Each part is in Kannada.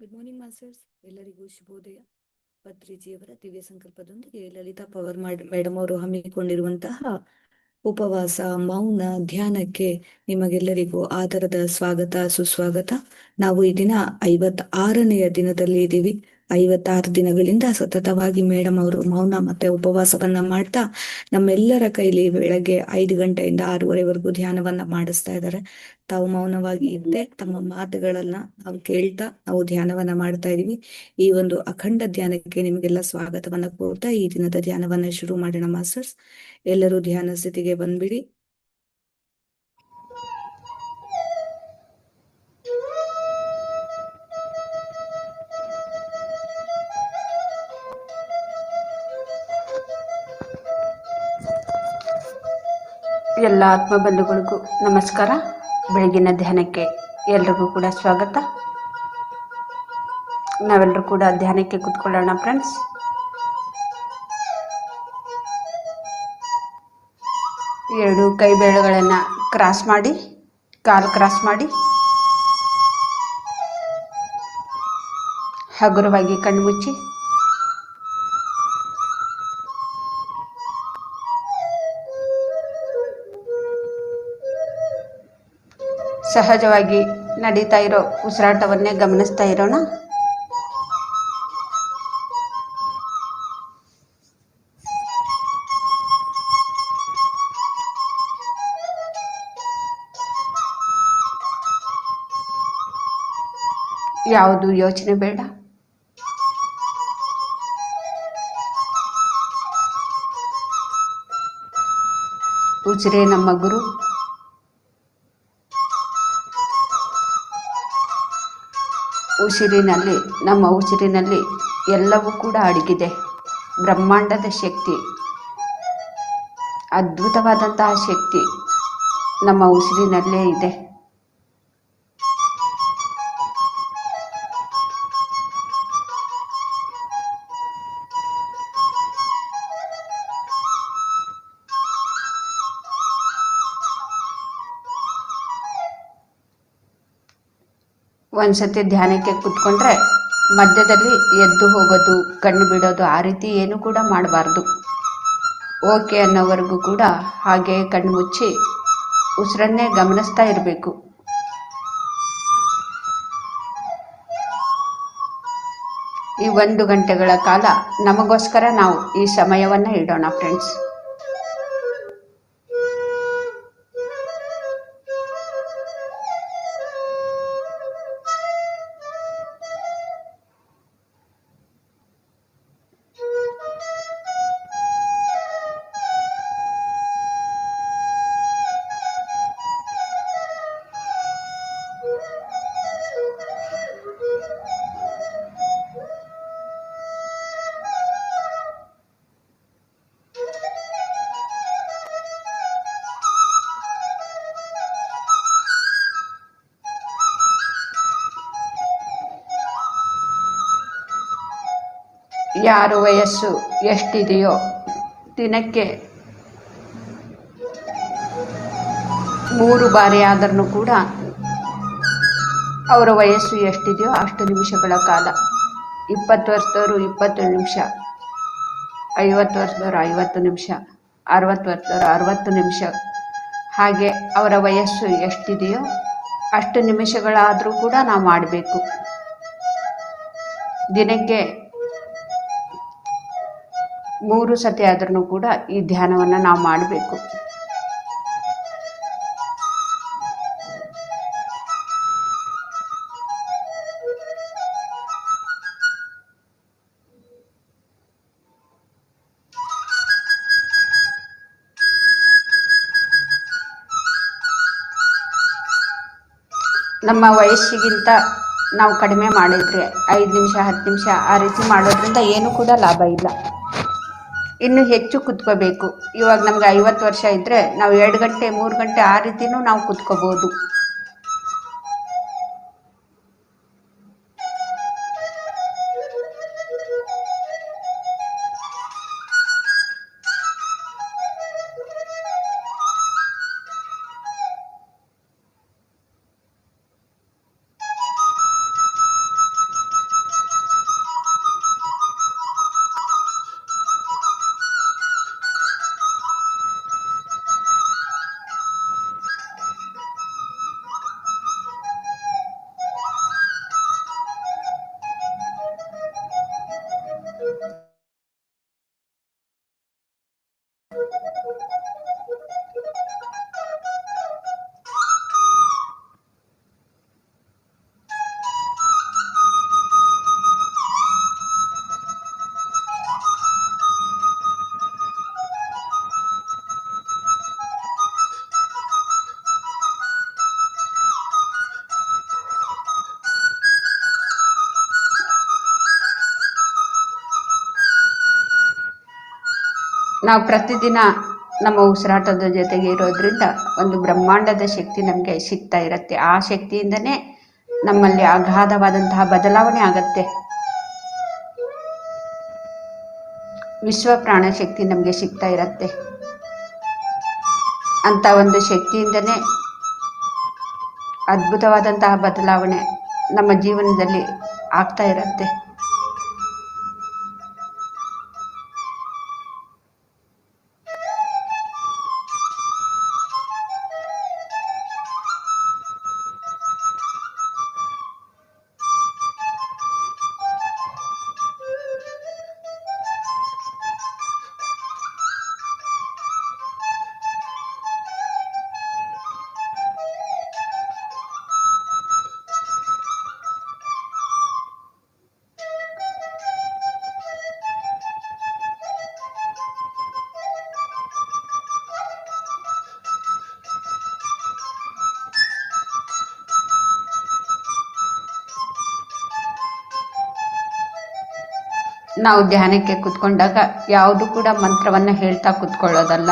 ಗುಡ್ ಮಾರ್ನಿಂಗ್ ಮಾಸ್ಟರ್ಸ್, ಎಲ್ಲರಿಗೂ ಶುಭೋದಯ. ಪತ್ರಿಜಿಯವರ ದಿವ್ಯ ಸಂಕಲ್ಪದೊಂದಿಗೆ ಲಲಿತಾ ಪವರ್ ಮೇಡಮ್ ಅವರು ಹಮ್ಮಿಕೊಂಡಿರುವಂತಹ ಉಪವಾಸ ಮೌನ ಧ್ಯಾನಕ್ಕೆ ನಿಮಗೆಲ್ಲರಿಗೂ ಆದರದ ಸ್ವಾಗತ ಸುಸ್ವಾಗತ. ನಾವು ಈ ದಿನ 56ನೆಯ ದಿನದಲ್ಲಿ ಇದ್ದೀವಿ. 56 ದಿನಗಳಿಂದ ಸತತವಾಗಿ ಮೇಡಮ್ ಅವರು ಮೌನ ಮತ್ತೆ ಉಪವಾಸವನ್ನ ಮಾಡ್ತಾ ನಮ್ಮೆಲ್ಲರ ಕೈಲಿ ಬೆಳಗ್ಗೆ 5 ಗಂಟೆಯಿಂದ 6:30ವರೆಗೂ ಧ್ಯಾನವನ್ನ ಮಾಡಿಸ್ತಾ ಇದ್ದಾರೆ. ತಾವು ಮೌನವಾಗಿ ಇದ್ದೆ ತಮ್ಮ ಮಾತುಗಳನ್ನ ನಾವು ಕೇಳ್ತಾ ನಾವು ಧ್ಯಾನವನ್ನ ಮಾಡ್ತಾ ಇದೀವಿ. ಈ ಒಂದು ಅಖಂಡ ಧ್ಯಾನಕ್ಕೆ ನಿಮಗೆಲ್ಲ ಸ್ವಾಗತವನ್ನ ಕೋರ್ತಾ ಈ ದಿನದ ಧ್ಯಾನವನ್ನ ಶುರು ಮಾಡೋಣ ಮಾಸ್ಟರ್ಸ್. ಎಲ್ಲರೂ ಧ್ಯಾನ ಸ್ಥಿತಿಗೆ ಬಂದ್ಬಿಡಿ. ಎಲ್ಲ ಆತ್ಮಬಂಧುಗಳಿಗೂ ನಮಸ್ಕಾರ. ಬೆಳಗಿನ ಧ್ಯಾನಕ್ಕೆ ಎಲ್ರಿಗೂ ಕೂಡ ಸ್ವಾಗತ. ನಾವೆಲ್ಲರೂ ಕೂಡ ಧ್ಯಾನಕ್ಕೆ ಕೂತ್ಕೊಳ್ಳೋಣ ಫ್ರೆಂಡ್ಸ್. ಎರಡು ಕೈ ಬೆರಳುಗಳನ್ನು ಕ್ರಾಸ್ ಮಾಡಿ, ಕಾಲು ಕ್ರಾಸ್ ಮಾಡಿ, ಹಗುರವಾಗಿ ಕಣ್ಣು ಮುಚ್ಚಿ, ಸಹಜವಾಗಿ ನಡೀತಾ ಇರೋ ಉಸಿರಾಟವನ್ನೇ ಗಮನಿಸ್ತಾ ಇರೋಣ. ಯಾವುದು ಯೋಚನೆ ಬೇಡ. ಉಸಿರೇ ನಮ್ಮ ಗುರು. ಉಸಿರಿನಲ್ಲಿ, ನಮ್ಮ ಉಸಿರಿನಲ್ಲಿ ಎಲ್ಲವೂ ಕೂಡ ಅಡಗಿದೆ. ಬ್ರಹ್ಮಾಂಡದ ಶಕ್ತಿ, ಅದ್ಭುತವಾದಂತಹ ಶಕ್ತಿ ನಮ್ಮ ಉಸಿರಿನಲ್ಲೇ ಇದೆ. ಒಂದ್ಸತಿ ಧ್ಯಾನಕ್ಕೆ ಕೂತ್ಕೊಂಡ್ರೆ ಮಧ್ಯದಲ್ಲಿ ಎದ್ದು ಹೋಗೋದು, ಕಣ್ಣು ಬಿಡೋದು, ಆ ರೀತಿ ಏನು ಕೂಡ ಮಾಡಬಾರ್ದು. ಓಕೆ ಅನ್ನೋವರೆಗೂ ಕೂಡ ಹಾಗೆ ಕಣ್ಣು ಮುಚ್ಚಿ ಉಸಿರನ್ನೇ ಗಮನಿಸ್ತಾ ಇರಬೇಕು. ಈ 1 ಗಂಟೆಗಳ ಕಾಲ ನಮಗೋಸ್ಕರ ನಾವು ಈ ಸಮಯವನ್ನು ಇಡೋಣ ಫ್ರೆಂಡ್ಸ್. ಯಾರ ವಯಸ್ಸು ಎಷ್ಟಿದೆಯೋ ದಿನಕ್ಕೆ 3 ಬಾರಿ ಆದ್ರೂ ಕೂಡ ಅವರ ವಯಸ್ಸು ಎಷ್ಟಿದೆಯೋ ಅಷ್ಟು ನಿಮಿಷಗಳ ಕಾಲ, 20 ವರ್ಷದವರು 20 ನಿಮಿಷ, 50 ವರ್ಷದವರು 50 ನಿಮಿಷ, 60 ವರ್ಷದವರು 60 ನಿಮಿಷ, ಹಾಗೆ ಅವರ ವಯಸ್ಸು ಎಷ್ಟಿದೆಯೋ ಅಷ್ಟು ನಿಮಿಷಗಳಾದರೂ ಕೂಡ ನಾವು ಮಾಡಬೇಕು. ದಿನಕ್ಕೆ 3 ಸತಿ ಆದ್ರೂ ಕೂಡ ಈ ಧ್ಯಾನವನ್ನು ನಾವು ಮಾಡಬೇಕು. ನಮ್ಮ ವಯಸ್ಸಿಗಿಂತ ನಾವು ಕಡಿಮೆ ಮಾಡಿದರೆ 5 ನಿಮಿಷ 10 ನಿಮಿಷ ಆ ರೀತಿ ಮಾಡೋದ್ರಿಂದ ಏನು ಕೂಡ ಲಾಭ ಇಲ್ಲ. ಇನ್ನು ಹೆಚ್ಚು ಕುತ್ಕೋಬೇಕು. ಇವಾಗ ನಮ್ಗೆ 50 ವರ್ಷ ಇದ್ದರೆ ನಾವು 2 ಗಂಟೆ 3 ಗಂಟೆ ಆ ರೀತಿನೂ ನಾವು ಕುತ್ಕೋಬೋದು. ನಾವು ಪ್ರತಿದಿನ ನಮ್ಮ ಉಸಿರಾಟದ ಜೊತೆಗೆ ಇರೋದ್ರಿಂದ ಒಂದು ಬ್ರಹ್ಮಾಂಡದ ಶಕ್ತಿ ನಮಗೆ ಸಿಗ್ತಾ ಇರುತ್ತೆ. ಆ ಶಕ್ತಿಯಿಂದನೇ ನಮ್ಮಲ್ಲಿ ಅಗಾಧವಾದಂತಹ ಬದಲಾವಣೆ ಆಗತ್ತೆ. ವಿಶ್ವ ಪ್ರಾಣ ಶಕ್ತಿ ನಮಗೆ ಸಿಗ್ತಾ ಇರತ್ತೆ. ಅಂತ ಒಂದು ಶಕ್ತಿಯಿಂದನೇ ಅದ್ಭುತವಾದಂತಹ ಬದಲಾವಣೆ ನಮ್ಮ ಜೀವನದಲ್ಲಿ ಆಗ್ತಾ ಇರತ್ತೆ. ನಾವು ಧ್ಯಾನಕ್ಕೆ ಕುತ್ಕೊಂಡಾಗ ಯಾವುದು ಕೂಡ ಮಂತ್ರವನ್ನ ಹೇಳ್ತಾ ಕುತ್ಕೊಳ್ಳೋದಲ್ಲ,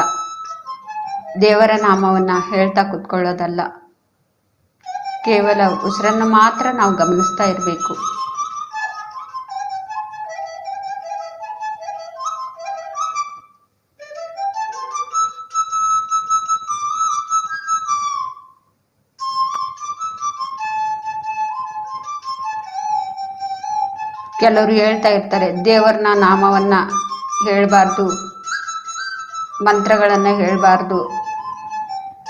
ದೇವರ ನಾಮವನ್ನ ಹೇಳ್ತಾ ಕುತ್ಕೊಳ್ಳೋದಲ್ಲ. ಕೇವಲ ಉಸಿರನ್ನು ಮಾತ್ರ ನಾವು ಗಮನಿಸ್ತಾ ಇರಬೇಕು. ಕೆಲವರು ಹೇಳ್ತಾ ಇರ್ತಾರೆ, ದೇವರನ್ನ ನಾಮವನ್ನ ಹೇಳಬಾರ್ದು, ಮಂತ್ರಗಳನ್ನು ಹೇಳಬಾರ್ದು,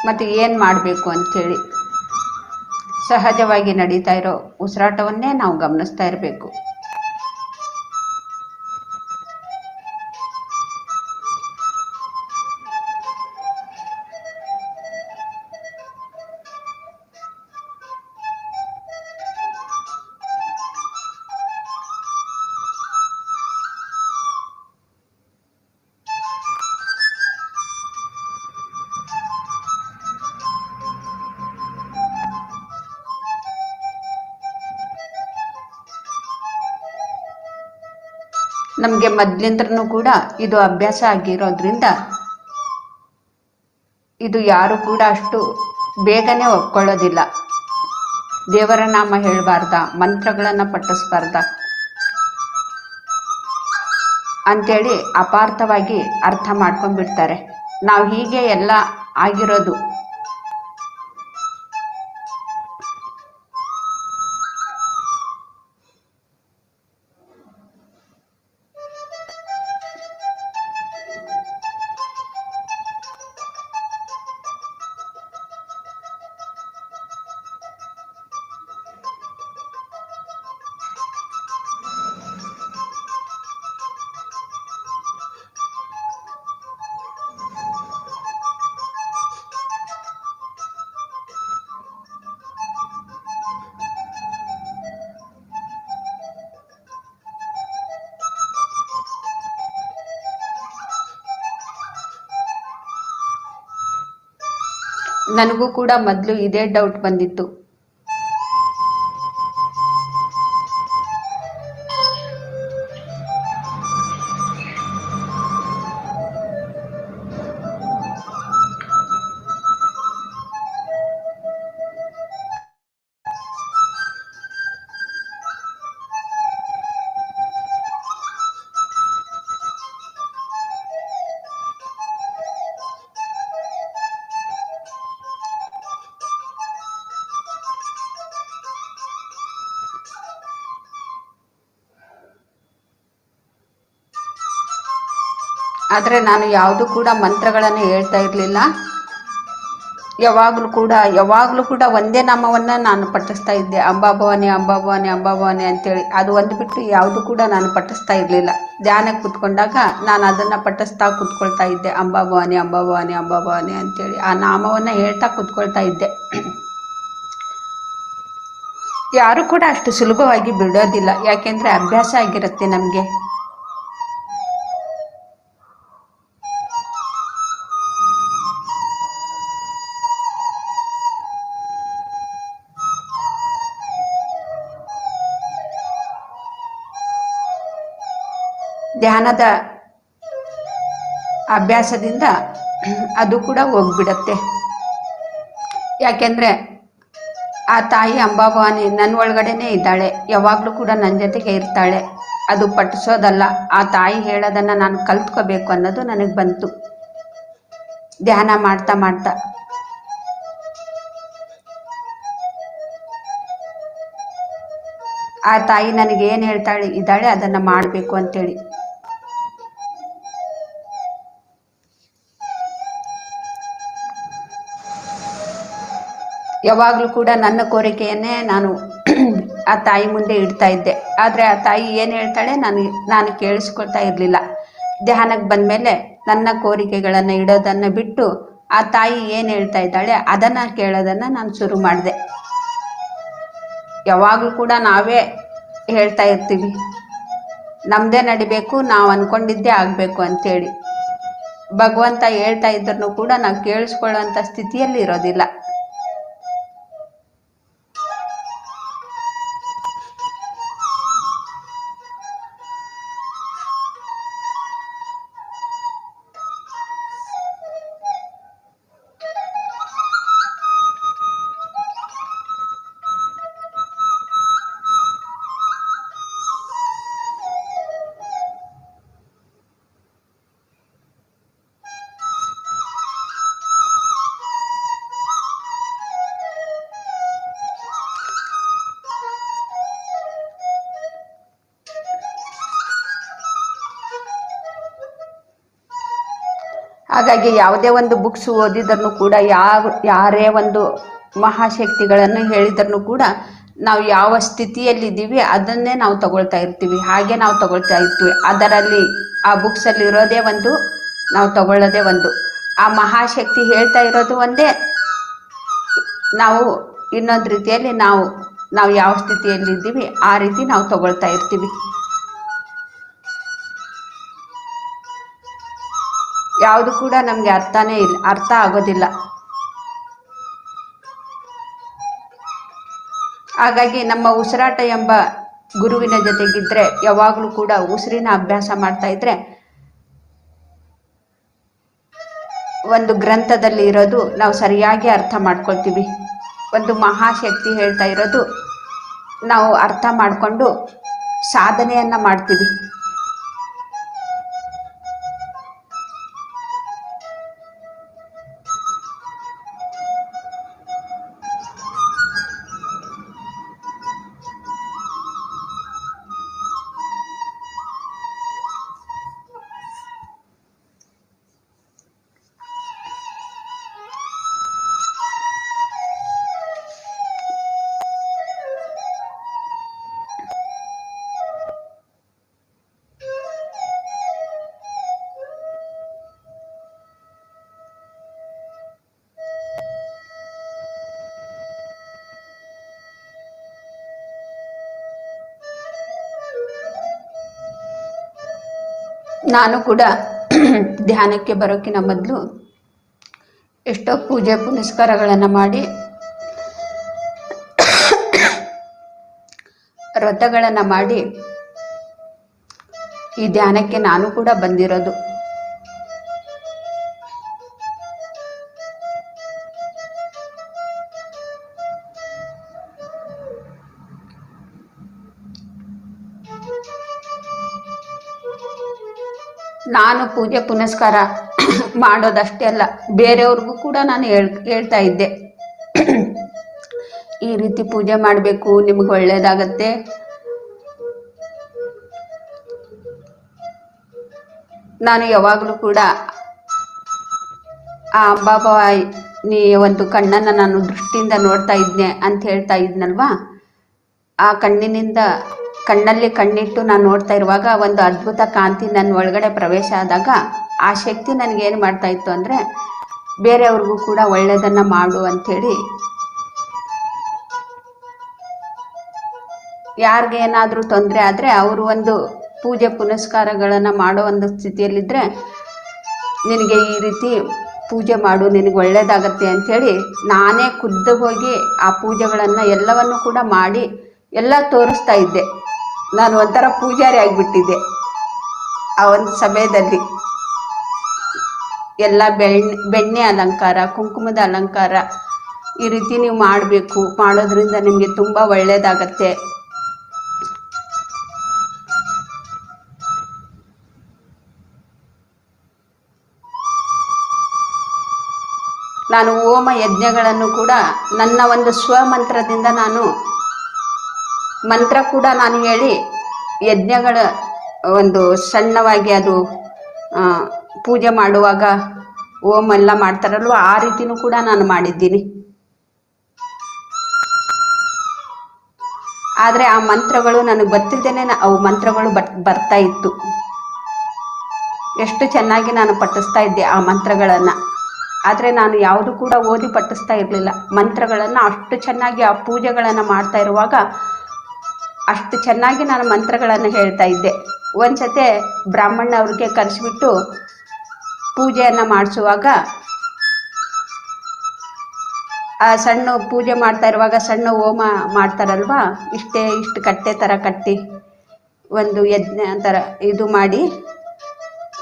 ಮತ್ತು ಏನು ಮಾಡಬೇಕು ಅಂಥೇಳಿ. ಸಹಜವಾಗಿ ನಡೀತಾ ಇರೋ ಉಸಿರಾಟವನ್ನೇ ನಾವು ಗಮನಿಸ್ತಾ ಇರಬೇಕು. ನಮಗೆ ಮೊದಲಿಂದ್ರೂ ಕೂಡ ಇದು ಅಭ್ಯಾಸ ಆಗಿರೋದ್ರಿಂದ ಇದು ಯಾರು ಕೂಡ ಅಷ್ಟು ಬೇಗನೆ ಒಪ್ಕೊಳ್ಳೋದಿಲ್ಲ. ದೇವರ ನಾಮ ಹೇಳಬಾರ್ದ, ಮಂತ್ರಗಳನ್ನು ಪಠಿಸಬಾರ್ದ ಅಂಥೇಳಿ ಅಪಾರ್ಥವಾಗಿ ಅರ್ಥ ಮಾಡ್ಕೊಂಡ್ಬಿಡ್ತಾರೆ. ನಾವು ಹೀಗೆ ಎಲ್ಲ ಆಗಿರೋದು. ನನಗೂ ಕೂಡ ಮೊದಲು ಇದೇ ಡೌಟ್ ಬಂದಿತ್ತು. ಆದರೆ ನಾನು ಯಾವುದು ಕೂಡ ಮಂತ್ರಗಳನ್ನು ಹೇಳ್ತಾ ಇರಲಿಲ್ಲ. ಯಾವಾಗಲೂ ಕೂಡ ಒಂದೇ ನಾಮವನ್ನು ನಾನು ಪಠಿಸ್ತಾ ಇದ್ದೆ, ಅಂಬಾಭವಾನಿ ಅಂಬಾಭವಾನಿ ಅಂಬಾಭವಾನಿ ಅಂತೇಳಿ. ಅದು ಒಂದು ಬಿಟ್ಟು ಯಾವುದು ಕೂಡ ನಾನು ಪಠಿಸ್ತಾ ಇರಲಿಲ್ಲ. ಧ್ಯಾನಕ್ಕೆ ಕುತ್ಕೊಂಡಾಗ ನಾನು ಅದನ್ನು ಪಠಿಸ್ತಾ ಕುತ್ಕೊಳ್ತಾ ಇದ್ದೆ, ಅಂಬಾಭವಾನಿ ಅಂಬಾಭವಾನಿ ಅಂಬಾಭವಾನಿ ಅಂತೇಳಿ ಆ ನಾಮವನ್ನು ಹೇಳ್ತಾ ಕುತ್ಕೊಳ್ತಾ ಇದ್ದೆ. ಯಾರು ಕೂಡ ಅಷ್ಟು ಸುಲಭವಾಗಿ ಬಿಡೋದಿಲ್ಲ, ಯಾಕೆಂದರೆ ಅಭ್ಯಾಸ ಆಗಿರುತ್ತೆ ನಮಗೆ. ಧ್ಯಾನದ ಅಭ್ಯಾಸದಿಂದ ಅದು ಕೂಡ ಹೋಗ್ಬಿಡತ್ತೆ. ಯಾಕೆಂದರೆ ಆ ತಾಯಿ ಅಂಬಾಭವಾನಿ ನನ್ನ ಒಳಗಡೆನೇ ಇದ್ದಾಳೆ, ಯಾವಾಗಲೂ ಕೂಡ ನನ್ನ ಜೊತೆಗೆ ಇರ್ತಾಳೆ. ಅದು ಪಠಿಸೋದಲ್ಲ, ಆ ತಾಯಿ ಹೇಳೋದನ್ನು ನಾನು ಕಲ್ತ್ಕೋಬೇಕು ಅನ್ನೋದು ನನಗೆ ಬಂತು ಧ್ಯಾನ ಮಾಡ್ತಾ ಮಾಡ್ತಾ. ಆ ತಾಯಿ ನನಗೆ ಏನು ಹೇಳ್ತಾಳೆ ಇದ್ದಾಳೆ ಅದನ್ನು ಮಾಡಬೇಕು ಅಂತೇಳಿ. ಯಾವಾಗಲೂ ಕೂಡ ನನ್ನ ಕೋರಿಕೆಯನ್ನೇ ನಾನು ಆ ತಾಯಿ ಮುಂದೆ ಇಡ್ತಾ ಇದ್ದೆ. ಆದರೆ ಆ ತಾಯಿ ಏನು ಹೇಳ್ತಾಳೆ ನಾನು ಕೇಳಿಸ್ಕೊಳ್ತಾ ಇರಲಿಲ್ಲ. ಧ್ಯಾನಕ್ಕೆ ಬಂದಮೇಲೆ ನನ್ನ ಕೋರಿಕೆಗಳನ್ನು ಇಡೋದನ್ನು ಬಿಟ್ಟು ಆ ತಾಯಿ ಏನು ಹೇಳ್ತಾ ಇದ್ದಾಳೆ ಅದನ್ನು ಕೇಳೋದನ್ನು ನಾನು ಶುರು ಮಾಡಿದೆ. ಯಾವಾಗಲೂ ಕೂಡ ನಾವೇ ಹೇಳ್ತಾ ಇರ್ತೀವಿ ನಮ್ಮದೇ ನಡಿಬೇಕು, ನಾವು ಅಂದ್ಕೊಂಡಿದ್ದೇ ಆಗಬೇಕು ಅಂಥೇಳಿ. ಭಗವಂತ ಹೇಳ್ತಾ ಇದ್ರೂ ಕೂಡ ನಾವು ಕೇಳಿಸ್ಕೊಳ್ಳೋಂಥ ಸ್ಥಿತಿಯಲ್ಲಿ ಇರೋದಿಲ್ಲ. ಹಾಗಾಗಿ ಯಾವುದೇ ಒಂದು ಬುಕ್ಸ್ ಓದಿದ್ರೂ ಕೂಡ ಯಾರೇ ಒಂದು ಮಹಾಶಕ್ತಿಗಳನ್ನು ಹೇಳಿದ್ರೂ ಕೂಡ ನಾವು ಯಾವ ಸ್ಥಿತಿಯಲ್ಲಿದ್ದೀವಿ ಅದನ್ನೇ ನಾವು ತಗೊಳ್ತಾ ಇರ್ತೀವಿ, ಹಾಗೆ ನಾವು ತಗೊಳ್ತಾ ಇರ್ತೀವಿ. ಅದರಲ್ಲಿ ಆ ಬುಕ್ಸಲ್ಲಿ ಇರೋದೇ ಒಂದು, ನಾವು ತಗೊಳ್ಳೋದೇ ಒಂದು. ಆ ಮಹಾಶಕ್ತಿ ಹೇಳ್ತಾ ಇರೋದು ಒಂದೇ, ನಾವು ಇನ್ನೊಂದು ರೀತಿಯಲ್ಲಿ ನಾವು ಯಾವ ಸ್ಥಿತಿಯಲ್ಲಿದ್ದೀವಿ ಆ ರೀತಿ ನಾವು ತಗೊಳ್ತಾ ಇರ್ತೀವಿ. ಯಾವುದು ಕೂಡ ನಮಗೆ ಅರ್ಥ ಆಗೋದಿಲ್ಲ. ಹಾಗಾಗಿ ನಮ್ಮ ಉಸಿರಾಟ ಎಂಬ ಗುರುವಿನ ಜೊತೆಗಿದ್ರೆ, ಯಾವಾಗಲೂ ಕೂಡ ಉಸಿರಿನ ಅಭ್ಯಾಸ ಮಾಡ್ತಾ ಇದ್ರೆ, ಒಂದು ಗ್ರಂಥದಲ್ಲಿ ಇರೋದು ನಾವು ಸರಿಯಾಗಿ ಅರ್ಥ ಮಾಡ್ಕೊಳ್ತೀವಿ. ಒಂದು ಮಹಾಶಕ್ತಿ ಹೇಳ್ತಾ ಇರೋದು ನಾವು ಅರ್ಥ ಮಾಡಿಕೊಂಡು ಸಾಧನೆಯನ್ನು ಮಾಡ್ತೀವಿ. ನಾನು ಕೂಡ ಧ್ಯಾನಕ್ಕೆ ಬರೋಕ್ಕಿಂತ ಮೊದಲು ಎಷ್ಟೋ ಪೂಜೆ ಪುನಸ್ಕಾರಗಳನ್ನು ಮಾಡಿ, ವ್ರತಗಳನ್ನು ಮಾಡಿ ಈ ಧ್ಯಾನಕ್ಕೆ ನಾನು ಕೂಡ ಬಂದಿರೋದು. ನಾನು ಪೂಜೆ ಪುನಸ್ಕಾರ ಮಾಡೋದಷ್ಟೇ ಅಲ್ಲ, ಬೇರೆಯವ್ರಿಗೂ ಕೂಡ ನಾನು ಹೇಳ್ತಾ ಇದ್ದೆ, ಈ ರೀತಿ ಪೂಜೆ ಮಾಡಬೇಕು, ನಿಮ್ಗೆ ಒಳ್ಳೇದಾಗತ್ತೆ, ನಾನು ಯಾವಾಗಲೂ ಕೂಡ ಆ ಅಂಬಾಭವಾನಿ ಒಂದು ಕಣ್ಣನ್ನು ನಾನು ದೃಷ್ಟಿಯಿಂದ ನೋಡ್ತಾ ಇದ್ದೆ ಅಂತ ಹೇಳ್ತಾ ಇದ್ನಲ್ವಾ. ಆ ಕಣ್ಣಲ್ಲಿ ಕಣ್ಣಿಟ್ಟು ನಾನು ನೋಡ್ತಾ ಇರುವಾಗ ಒಂದು ಅದ್ಭುತ ಕಾಂತಿ ನನ್ನ ಒಳಗಡೆ ಪ್ರವೇಶ ಆದಾಗ ಆ ಶಕ್ತಿ ನನಗೇನು ಮಾಡ್ತಾ ಇತ್ತು ಅಂದರೆ, ಬೇರೆಯವ್ರಿಗೂ ಕೂಡ ಒಳ್ಳೆಯದನ್ನು ಮಾಡು ಅಂಥೇಳಿ, ಯಾರಿಗೇನಾದರೂ ತೊಂದರೆ ಆದರೆ ಅವರು ಒಂದು ಪೂಜೆ ಪುನಸ್ಕಾರಗಳನ್ನು ಮಾಡೋ ಒಂದು ಸ್ಥಿತಿಯಲ್ಲಿದ್ದರೆ, ನಿನಗೆ ಈ ರೀತಿ ಪೂಜೆ ಮಾಡು, ನಿನಗೆ ಒಳ್ಳೆಯದಾಗತ್ತೆ ಅಂಥೇಳಿ ನಾನೇ ಖುದ್ದು ಹೋಗಿ ಆ ಪೂಜೆಗಳನ್ನು ಎಲ್ಲವನ್ನು ಕೂಡ ಮಾಡಿ ಎಲ್ಲ ತೋರಿಸ್ತಾ ಇದ್ದೆ. ನಾನು ಒಂಥರ ಪೂಜಾರಿ ಆಗಿಬಿಟ್ಟಿದ್ದೆ ಆ ಒಂದು ಸಮಯದಲ್ಲಿ. ಎಲ್ಲ ಬೆಣ್ಣೆ ಅಲಂಕಾರ, ಕುಂಕುಮದ ಅಲಂಕಾರ ಈ ರೀತಿ ನೀವು ಮಾಡಬೇಕು. ಮಾಡೋದ್ರಿಂದ ನಿಮಗೆ ತುಂಬ ಒಳ್ಳೆಯದಾಗತ್ತೆ. ನಾನು ಹೋಮ ಯಜ್ಞಗಳನ್ನು ಕೂಡ ನನ್ನ ಒಂದು ಸ್ವಮಂತ್ರದಿಂದ ಮಂತ್ರ ಕೂಡ ನಾನು ಹೇಳಿ ಯಜ್ಞಗಳ ಒಂದು ಸಣ್ಣವಾಗಿ ಅದು ಪೂಜೆ ಮಾಡುವಾಗ ಹೋಮ ಎಲ್ಲ ಮಾಡ್ತಾರಲ್ವ, ಆ ರೀತಿನೂ ಕೂಡ ನಾನು ಮಾಡಿದ್ದೀನಿ. ಆದರೆ ಆ ಮಂತ್ರಗಳು ನನಗೆ ಗೊತ್ತಿದ್ದೇನೆ, ಅವು ಮಂತ್ರಗಳು ಬರ್ತಾ ಇತ್ತು. ಎಷ್ಟು ಚೆನ್ನಾಗಿ ನಾನು ಪಠಿಸ್ತಾ ಇದ್ದೆ ಆ ಮಂತ್ರಗಳನ್ನು. ಆದರೆ ನಾನು ಯಾವುದು ಕೂಡ ಓದಿ ಪಠಿಸ್ತಾ ಇರಲಿಲ್ಲ. ಮಂತ್ರಗಳನ್ನು ಅಷ್ಟು ಚೆನ್ನಾಗಿ ಆ ಪೂಜೆಗಳನ್ನು ಮಾಡ್ತಾ ಇರುವಾಗ ಅಷ್ಟು ಚೆನ್ನಾಗಿ ನಾನು ಮಂತ್ರಗಳನ್ನು ಹೇಳ್ತಾ ಇದ್ದೆ. ಒಂದ್ಸತೆ ಬ್ರಾಹ್ಮಣ ಅವ್ರಿಗೆ ಕರೆಸಿಬಿಟ್ಟು ಪೂಜೆಯನ್ನು ಮಾಡಿಸುವಾಗ ಆ ಸಣ್ಣ ಪೂಜೆ ಮಾಡ್ತಾ ಇರುವಾಗ ಸಣ್ಣ ಹೋಮ ಮಾಡ್ತಾರಲ್ವ, ಇಷ್ಟು ಕಟ್ಟೆ ಥರ ಕಟ್ಟಿ ಒಂದು ಯಜ್ಞ ಥರ ಇದು ಮಾಡಿ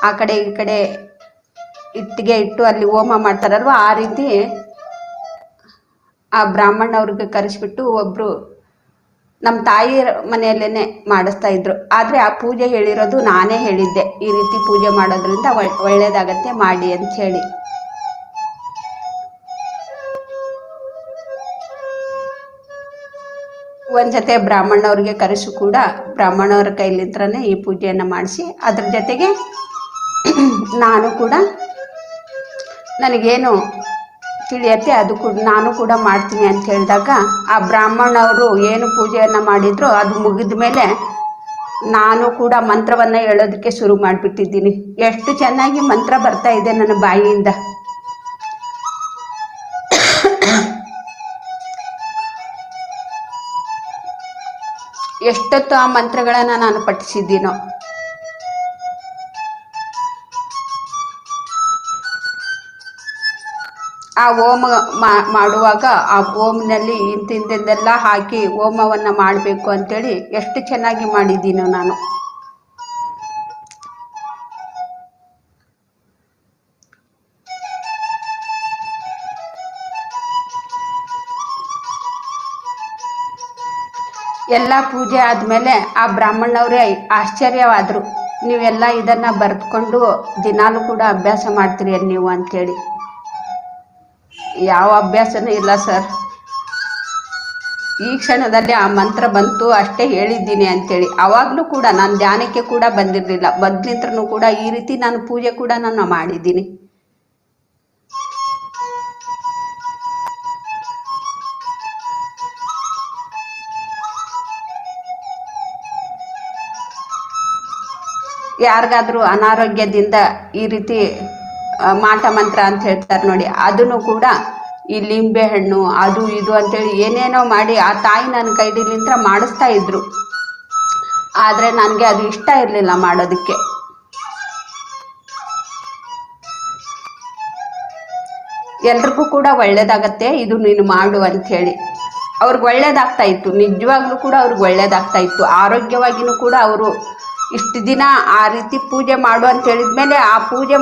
ಆ ಕಡೆ ಈ ಕಡೆ ಇಟ್ಟಿಗೆ ಇಟ್ಟು ಅಲ್ಲಿ ಹೋಮ ಮಾಡ್ತಾರಲ್ವ, ಆ ರೀತಿ ಆ ಬ್ರಾಹ್ಮಣ ಅವ್ರಿಗೆ ಕರೆಸಿಬಿಟ್ಟು ಒಬ್ಬರು ನಮ್ಮ ತಾಯಿ ಮನೆಯಲ್ಲೇ ಮಾಡಿಸ್ತಾ ಇದ್ರು. ಆದರೆ ಆ ಪೂಜೆ ಹೇಳಿರೋದು ನಾನೇ ಹೇಳಿದ್ದೆ, ಈ ರೀತಿ ಪೂಜೆ ಮಾಡೋದ್ರಿಂದ ಒಳ್ಳೆಯದಾಗತ್ತೆ ಮಾಡಿ ಅಂತ ಹೇಳಿ. ಒಂದ್ಸತೆ ಬ್ರಾಹ್ಮಣವ್ರಿಗೆ ಕರೆಸು ಕೂಡ ಬ್ರಾಹ್ಮಣವ್ರ ಕೈಲಿಂತ್ರನೇ ಈ ಪೂಜೆಯನ್ನು ಮಾಡಿಸಿ, ಅದ್ರ ಜೊತೆಗೆ ನಾನು ಕೂಡ ನನಗೇನು ತಿಳಿಯತ್ತೆ ಅದು ಕೂಡ ನಾನು ಕೂಡ ಮಾಡ್ತೀನಿ ಅಂತ ಹೇಳಿದಾಗ ಆ ಬ್ರಾಹ್ಮಣವರು ಏನು ಪೂಜೆಯನ್ನು ಮಾಡಿದ್ರು ಅದು ಮುಗಿದ ಮೇಲೆ ನಾನು ಕೂಡ ಮಂತ್ರವನ್ನು ಹೇಳೋದಕ್ಕೆ ಶುರು ಮಾಡಿಬಿಟ್ಟಿದ್ದೀನಿ. ಎಷ್ಟು ಚೆನ್ನಾಗಿ ಮಂತ್ರ ಬರ್ತಾ ಇದೆ ನನ್ನ ಬಾಯಿಯಿಂದ. ಎಷ್ಟೊತ್ತು ಆ ಮಂತ್ರಗಳನ್ನು ನಾನು ಪಠಿಸಿದ್ದೀನೋ. ಆ ಹೋಮ ಮಾಡುವಾಗ ಆ ಹೋಮನಲ್ಲಿ ಇಂತಿಂದೆಲ್ಲ ಹಾಕಿ ಹೋಮವನ್ನು ಮಾಡಬೇಕು ಅಂತೇಳಿ ಎಷ್ಟು ಚೆನ್ನಾಗಿ ಮಾಡಿದ್ದೀನೋ ನಾನು. ಎಲ್ಲ ಪೂಜೆ ಆದಮೇಲೆ ಆ ಬ್ರಾಹ್ಮಣವರೇ ಆಶ್ಚರ್ಯವಾದರು, ನೀವೆಲ್ಲ ಇದನ್ನು ಬರೆದುಕೊಂಡು ದಿನಾಲೂ ಕೂಡ ಅಭ್ಯಾಸ ಮಾಡ್ತೀರಿ ನೀವು ಅಂಥೇಳಿ. ಯಾವ ಅಭ್ಯಾಸನೂ ಇಲ್ಲ ಸರ್, ಈ ಕ್ಷಣದಲ್ಲಿ ಆ ಮಂತ್ರ ಬಂತು ಅಷ್ಟೇ ಹೇಳಿದ್ದೀನಿ ಅಂಥೇಳಿ. ಆವಾಗಲೂ ಕೂಡ ನಾನು ಧ್ಯಾನಕ್ಕೆ ಕೂಡ ಬಂದಿರಲಿಲ್ಲ, ಮೊದಲಿಂತ್ರನೂ ಕೂಡ ಈ ರೀತಿ ನಾನು ಪೂಜೆ ಕೂಡ ನಾನು ಮಾಡಿದ್ದೀನಿ. ಯಾರಿಗಾದ್ರೂ ಅನಾರೋಗ್ಯದಿಂದ ಈ ರೀತಿ ಮಾಟ ಮಂತ್ರ ಅಂತ ಹೇಳ್ತಾರೆ ನೋಡಿ, ಅದನ್ನು ಕೂಡ ಈ ಲಿಂಬೆ ಹಣ್ಣು ಅದು ಇದು ಅಂತೇಳಿ ಏನೇನೋ ಮಾಡಿ ಆ ತಾಯಿ ನನ್ನ ಕೈಲಿಂತ್ರ ಮಾಡಿಸ್ತಾ ಇದ್ರು. ಆದರೆ ನನಗೆ ಅದು ಇಷ್ಟ ಇರಲಿಲ್ಲ ಮಾಡೋದಕ್ಕೆ. ಎಲ್ರಿಗೂ ಕೂಡ ಒಳ್ಳೇದಾಗತ್ತೆ ಇದು ನೀನು ಮಾಡು ಅಂಥೇಳಿ. ಅವ್ರಿಗೆ ಒಳ್ಳೇದಾಗ್ತಾ ಇತ್ತು, ನಿಜವಾಗ್ಲೂ ಕೂಡ ಅವ್ರಿಗೆ ಒಳ್ಳೇದಾಗ್ತಾ ಇತ್ತು. ಆರೋಗ್ಯವಾಗಿಯೂ ಕೂಡ ಅವರು ಇಷ್ಟು ದಿನ ಆ ರೀತಿ ಪೂಜೆ ಮಾಡು ಅಂತ ಹೇಳಿದ್ಮೇಲೆ ಆ ಪೂಜೆ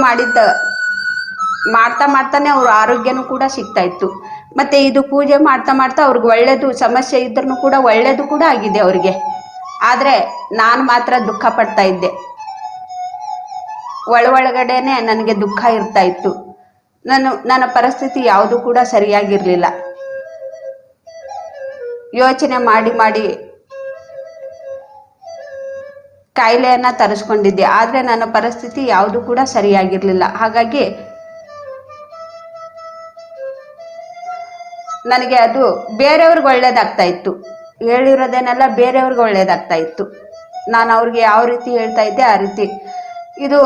ಮಾಡ್ತಾನೆ ಅವ್ರ ಆರೋಗ್ಯನೂ ಕೂಡ ಸಿಗ್ತಾ ಇತ್ತು. ಮತ್ತೆ ಇದು ಪೂಜೆ ಮಾಡ್ತಾ ಅವ್ರಿಗೆ ಒಳ್ಳೇದು, ಸಮಸ್ಯೆ ಇದ್ರೂ ಕೂಡ ಒಳ್ಳೇದು ಕೂಡ ಆಗಿದೆ ಅವ್ರಿಗೆ. ಆದರೆ ನಾನು ಮಾತ್ರ ದುಃಖ ಪಡ್ತಾ ಇದ್ದೆ, ಒಳಗಡೆನೆ ನನಗೆ ದುಃಖ ಇರ್ತಾ ಇತ್ತು. ನನ್ನ ಪರಿಸ್ಥಿತಿ ಯಾವುದು ಕೂಡ ಸರಿಯಾಗಿರ್ಲಿಲ್ಲ. ಯೋಚನೆ ಮಾಡಿ ಕಾಯಿಲೆಯನ್ನು ತರಿಸ್ಕೊಂಡಿದ್ದೆ, ಆದರೆ ನನ್ನ ಪರಿಸ್ಥಿತಿ ಯಾವುದು ಕೂಡ ಸರಿಯಾಗಿರಲಿಲ್ಲ. ಹಾಗಾಗಿ ನನಗೆ ಅದು ಬೇರೆಯವ್ರಿಗೆ ಒಳ್ಳೇದಾಗ್ತಾ ಇತ್ತು, ಹೇಳಿರೋದೇನೆಲ್ಲ ಬೇರೆಯವ್ರಿಗೆ ಒಳ್ಳೇದಾಗ್ತಾ ಇತ್ತು. ನಾನು ಅವ್ರಿಗೆ ಯಾವ ರೀತಿ ಹೇಳ್ತಾ ಇದ್ದೆ ಆ ರೀತಿ. ಇದು